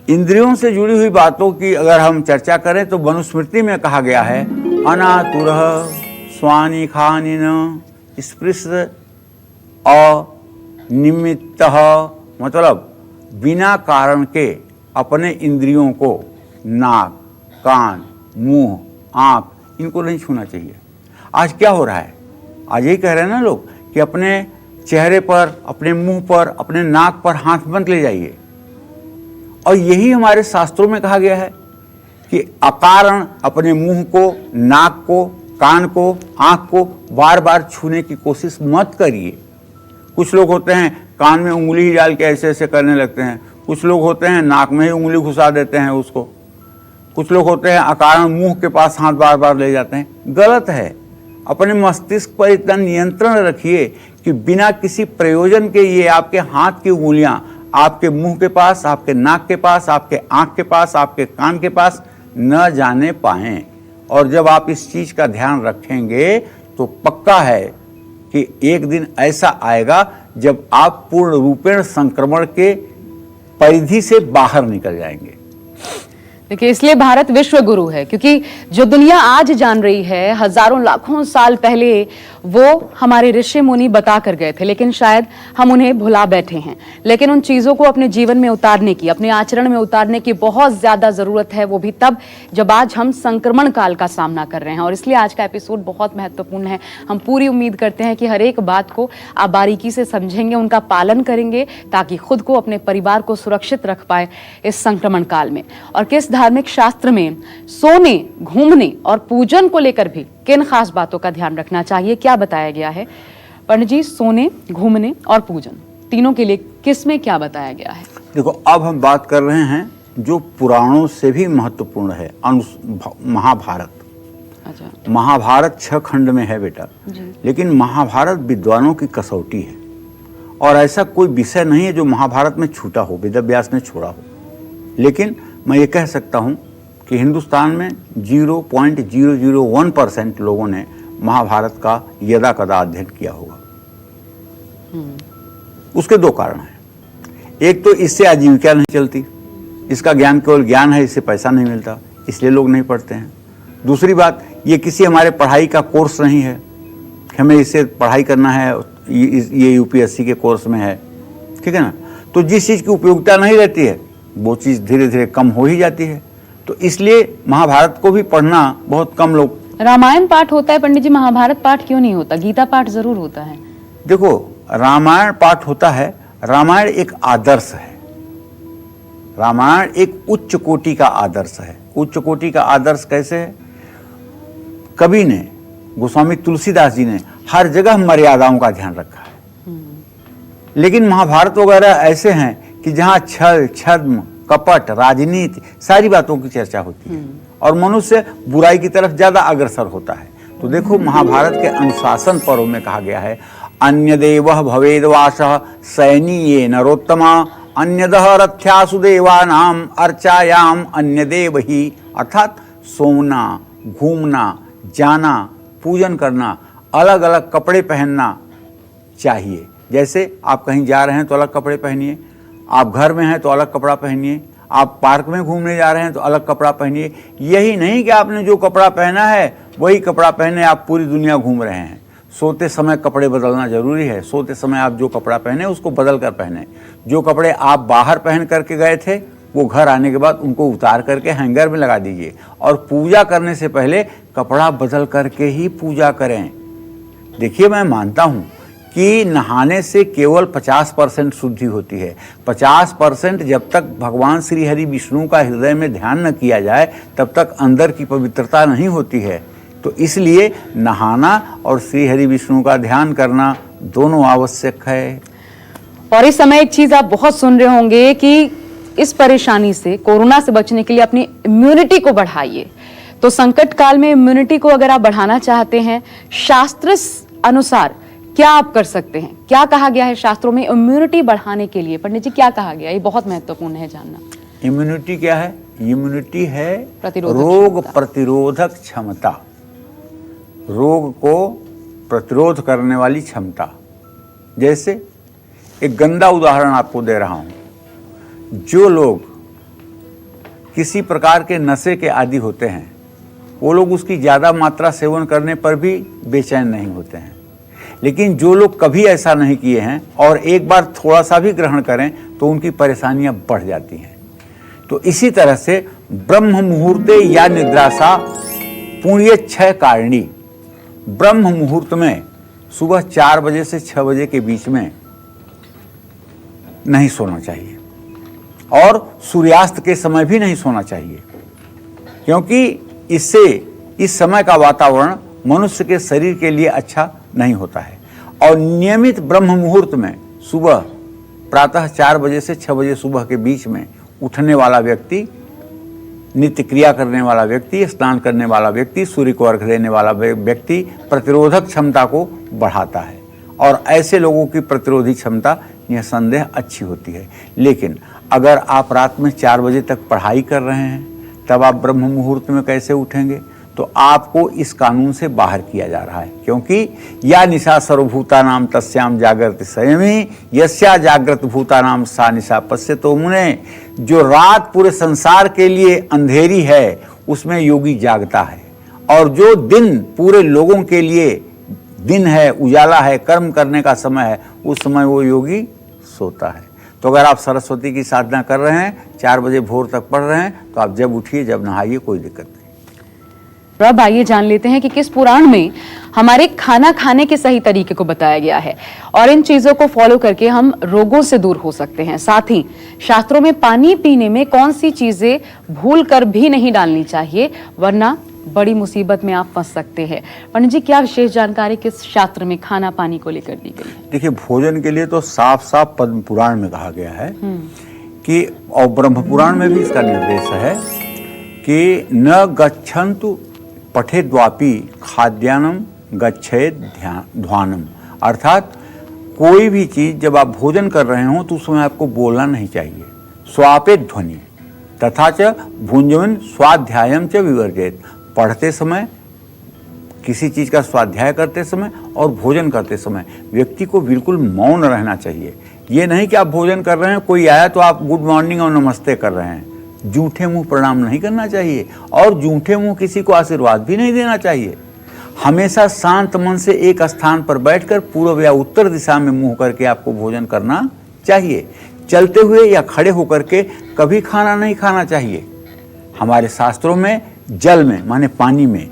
इंद्रियों से जुड़ी हुई बातों की अगर हम चर्चा करें तो मनुस्मृति में कहा गया है, अनातुरः स्वानि खानिन स्पृश अनिमित्तः, मतलब बिना कारण के अपने इंद्रियों को, नाक, कान, मुंह, आंख, इनको नहीं छूना चाहिए। आज क्या हो रहा है? आज यही कह रहे हैं ना लोग कि अपने चेहरे पर, अपने मुंह पर, अपने नाक पर हाथ मत ले जाइए। और यही हमारे शास्त्रों में कहा गया है कि अकारण अपने मुंह को, नाक को, कान को, आंख को बार बार छूने की कोशिश मत करिए। कुछ लोग होते हैं कान में उंगली ही डाल के ऐसे ऐसे करने लगते हैं। कुछ लोग होते हैं नाक में ही उंगली घुसा देते हैं उसको। कुछ लोग होते हैं अकारण मुंह के पास हाथ बार बार ले जाते हैं। गलत है। अपने मस्तिष्क पर इतना नियंत्रण रखिए कि बिना किसी प्रयोजन के ये आपके हाथ की उंगलियां आपके मुंह के पास, आपके नाक के पास, आपके आंख के पास, आपके कान के पास न जाने पाएं। और जब आप इस चीज का ध्यान रखेंगे तो पक्का है कि एक दिन ऐसा आएगा जब आप पूर्ण रूपेण संक्रमण के परिधि से बाहर निकल जाएंगे। देखिए, इसलिए भारत विश्व गुरु है, क्योंकि जो दुनिया आज जान रही है, हजारों लाखों साल पहले वो हमारे ऋषि मुनि बता कर गए थे, लेकिन शायद हम उन्हें भुला बैठे हैं। लेकिन उन चीजों को अपने जीवन में उतारने की, अपने आचरण में उतारने की बहुत ज्यादा जरूरत है, वो भी तब जब आज हम संक्रमण काल का सामना कर रहे हैं। और इसलिए आज का एपिसोड बहुत महत्वपूर्ण है। हम पूरी उम्मीद करते हैं कि हर एक बात को आप बारीकी से समझेंगे, उनका पालन करेंगे, ताकि खुद को, अपने परिवार को सुरक्षित रख पाए इस संक्रमण काल में। और किस धार्मिक शास्त्र में सोने, घूमने और पूजन को लेकर भी किन खास बातों का ध्यान रखना चाहिए, क्या बताया गया है? पंडित जी, सोने, घूमने और पूजन तीनों के लिए किस में क्या बताया गया है? देखो, अब हम बात कर रहे हैं जो पुराणों से भी महत्वपूर्ण है, महाभारत। अच्छा। महाभारत 6 खंड में है बेटा, लेकिन महाभारत विद्वानों की कसौटी है। और ऐसा कोई विषय नहीं है जो महाभारत में छूटा हो, वेद व्यास ने छोड़ा हो। लेकिन मैं ये कह सकता हूँ कि हिंदुस्तान में 0.001% लोगों ने महाभारत का यदा कदा अध्ययन किया होगा। उसके दो कारण हैं। एक तो इससे आजीविका नहीं चलती, इसका ज्ञान केवल ज्ञान है, इससे पैसा नहीं मिलता, इसलिए लोग नहीं पढ़ते हैं। दूसरी बात, ये किसी हमारे पढ़ाई का कोर्स नहीं है कि हमें इससे पढ़ाई करना है, ये यूपीएससी के कोर्स में है, ठीक है ना। तो जिस चीज़ की उपयोगिता नहीं रहती है वो चीज़ धीरे धीरे कम हो ही जाती है। तो इसलिए महाभारत को भी पढ़ना बहुत कम लोग। रामायण पाठ होता है पंडित जी, महाभारत पाठ क्यों नहीं होता? गीता पाठ जरूर होता है। देखो, रामायण पाठ होता है। रामायण एक आदर्श है, रामायण एक उच्च कोटि का आदर्श है। उच्च कोटि का आदर्श कैसे है? कवि ने, गोस्वामी तुलसीदास जी ने हर जगह मर्यादाओं का ध्यान रखा है। लेकिन महाभारत वगैरह ऐसे हैं कि जहाँ छल, छद्म, कपट, राजनीति, सारी बातों की चर्चा होती है और मनुष्य बुराई की तरफ ज्यादा अग्रसर होता है। तो देखो, महाभारत के अनुशासन पर्व में कहा गया है, अन्य देव भवेदवासः सैनीये नरोत्तमा अन्यदः रथ्यासु देवानाम अर्चायाम अन्य देव ही। अर्थात सोना, घूमना, जाना, पूजन करना, अलग अलग कपड़े पहनना चाहिए। जैसे आप कहीं जा रहे हैं तो अलग कपड़े पहनिए, आप घर में हैं तो अलग कपड़ा पहनिए, आप पार्क में घूमने जा रहे हैं तो अलग कपड़ा पहनिए। यही नहीं कि आपने जो कपड़ा पहना है वही कपड़ा पहने आप पूरी दुनिया घूम रहे हैं। सोते समय कपड़े बदलना जरूरी है। सोते समय आप जो कपड़ा पहने उसको बदल कर पहने। जो कपड़े आप बाहर पहन करके गए थे वो घर आने के बाद उनको उतार करके हैंगर में लगा दीजिए और पूजा करने से पहले कपड़ा बदल करके ही पूजा करें। देखिए, मैं मानता हूँ कि नहाने से केवल 50% शुद्धि होती है। 50% जब तक भगवान श्री हरि विष्णु का हृदय में ध्यान न किया जाए तब तक अंदर की पवित्रता नहीं होती है। तो इसलिए नहाना और श्री हरि विष्णु का ध्यान करना दोनों आवश्यक है। और इस समय एक चीज आप बहुत सुन रहे होंगे कि इस परेशानी से, कोरोना से बचने के लिए अपनी इम्यूनिटी को बढ़ाइए। तो संकट काल में इम्यूनिटी को अगर आप बढ़ाना चाहते हैं, शास्त्र अनुसार क्या आप कर सकते हैं? क्या कहा गया है शास्त्रों में इम्यूनिटी बढ़ाने के लिए? पंडित जी, क्या कहा गया? ये बहुत महत्वपूर्ण है जानना। इम्यूनिटी क्या है? इम्यूनिटी है प्रतिरोधक रोग क्षमता। प्रतिरोधक क्षमता, रोग को प्रतिरोध करने वाली क्षमता। जैसे एक गंदा उदाहरण आपको दे रहा हूं, जो लोग किसी प्रकार के नशे के आदी होते हैं वो लोग उसकी ज्यादा मात्रा सेवन करने पर भी बेचैन नहीं होते हैं। लेकिन जो लोग कभी ऐसा नहीं किए हैं और एक बार थोड़ा सा भी ग्रहण करें तो उनकी परेशानियां बढ़ जाती हैं। तो इसी तरह से ब्रह्म मुहूर्ते या निद्रासा पुण्य क्षय कारिणी, ब्रह्म मुहूर्त में सुबह 4 बजे से 6 बजे के बीच में नहीं सोना चाहिए और सूर्यास्त के समय भी नहीं सोना चाहिए, क्योंकि इससे इस समय का वातावरण मनुष्य के शरीर के लिए अच्छा नहीं होता है। और नियमित ब्रह्म मुहूर्त में सुबह प्रातः 4 बजे से 6 बजे सुबह के बीच में उठने वाला व्यक्ति, नित्य क्रिया करने वाला व्यक्ति, स्नान करने वाला व्यक्ति, सूर्य को अर्घ्य देने वाला व्यक्ति प्रतिरोधक क्षमता को बढ़ाता है और ऐसे लोगों की प्रतिरोधी क्षमता निसंदेह अच्छी होती है। लेकिन अगर आप रात में 4 बजे तक पढ़ाई कर रहे हैं तब आप ब्रह्म मुहूर्त में कैसे उठेंगे? तो आपको इस कानून से बाहर किया जा रहा है, क्योंकि या निशा सर्वभूतानाम तस्याम जागृत संयमी यस्या जागृत भूतानाम सा निशा पश्यतो मुने। जो रात पूरे संसार के लिए अंधेरी है उसमें योगी जागता है, और जो दिन पूरे लोगों के लिए दिन है, उजाला है, कर्म करने का समय है, उस समय वो योगी सोता है। तो अगर आप सरस्वती की साधना कर रहे हैं, 4 बजे भोर तक पढ़ रहे हैं, तो आप जब उठिए, जब नहाइए, कोई दिक्कत नहीं। अब आइए जान लेते हैं कि किस पुराण में हमारे खाना खाने के सही तरीके को बताया गया है और इन चीजों को फॉलो करके हम रोगों से दूर हो सकते हैं। साथ ही शास्त्रों में पानी पीने में कौन सी चीजें भूल कर भी नहीं डालनी चाहिए, वरना बड़ी मुसीबत में आप फंस सकते हैं। पंडित जी, क्या विशेष जानकारी किस शास्त्र में खाना पानी को लेकर दी गई है? देखिए, भोजन के लिए तो साफ साफ पद्म पुराण में कहा गया है कि, और ब्रह्म पुराण में भी इसका निर्देश है कि न गच्छन्तु पठेद्वापि खाद्यान्नम गच्छेद ध्यानम। अर्थात कोई भी चीज जब आप भोजन कर रहे हो तो उसमें आपको बोलना नहीं चाहिए। स्वापे ध्वनि, तथा च भुंजन स्वाध्यायम च विवर्जेत। पढ़ते समय, किसी चीज का स्वाध्याय करते समय और भोजन करते समय व्यक्ति को बिल्कुल मौन रहना चाहिए। ये नहीं कि आप भोजन कर रहे हैं, कोई आया तो आप गुड मॉर्निंग और नमस्ते कर रहे हैं। जूठे मुंह प्रणाम नहीं करना चाहिए और जूठे मुंह किसी को आशीर्वाद भी नहीं देना चाहिए। हमेशा शांत मन से एक स्थान पर बैठकर पूर्व या उत्तर दिशा में मुंह करके आपको भोजन करना चाहिए। चलते हुए या खड़े होकर के कभी खाना नहीं खाना चाहिए। हमारे शास्त्रों में जल में माने पानी में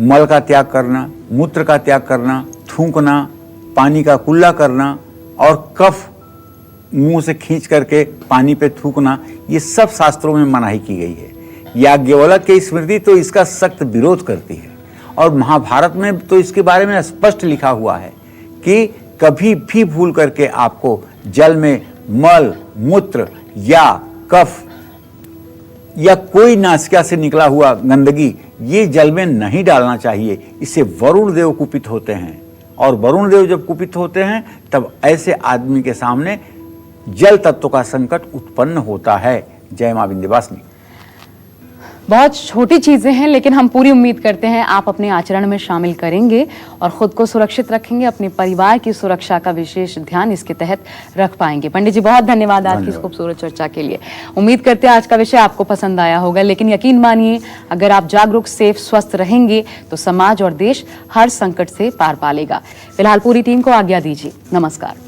मल का त्याग करना, मूत्र का त्याग करना, थूकना, पानी का कुल्ला करना और कफ मुंह से खींच करके पानी पे थूकना, ये सब शास्त्रों में मनाही की गई है। याज्ञवल्क्य की स्मृति तो इसका सख्त विरोध करती है और महाभारत में तो इसके बारे में स्पष्ट लिखा हुआ है कि कभी भी भूल करके आपको जल में मल, मूत्र या कफ या कोई नासिका से निकला हुआ गंदगी ये जल में नहीं डालना चाहिए। इससे वरुण देव कुपित होते हैं और वरुण देव जब कुपित होते हैं तब ऐसे आदमी के सामने जल तत्व का संकट उत्पन्न होता है। जय मां विंध्यवासिनी। बहुत छोटी चीजें हैं, लेकिन हम पूरी उम्मीद करते हैं आप अपने आचरण में शामिल करेंगे और खुद को सुरक्षित रखेंगे, अपने परिवार की सुरक्षा का विशेष ध्यान इसके तहत रख पाएंगे। पंडित जी बहुत धन्यवाद आज की इस खूबसूरत चर्चा के लिए। उम्मीद करते हैं आज का विषय आपको पसंद आया होगा, लेकिन यकीन मानिए अगर आप जागरूक, सेफ, स्वस्थ रहेंगे तो समाज और देश हर संकट से पार पा लेगा। फिलहाल पूरी टीम को आज्ञा दीजिए। नमस्कार।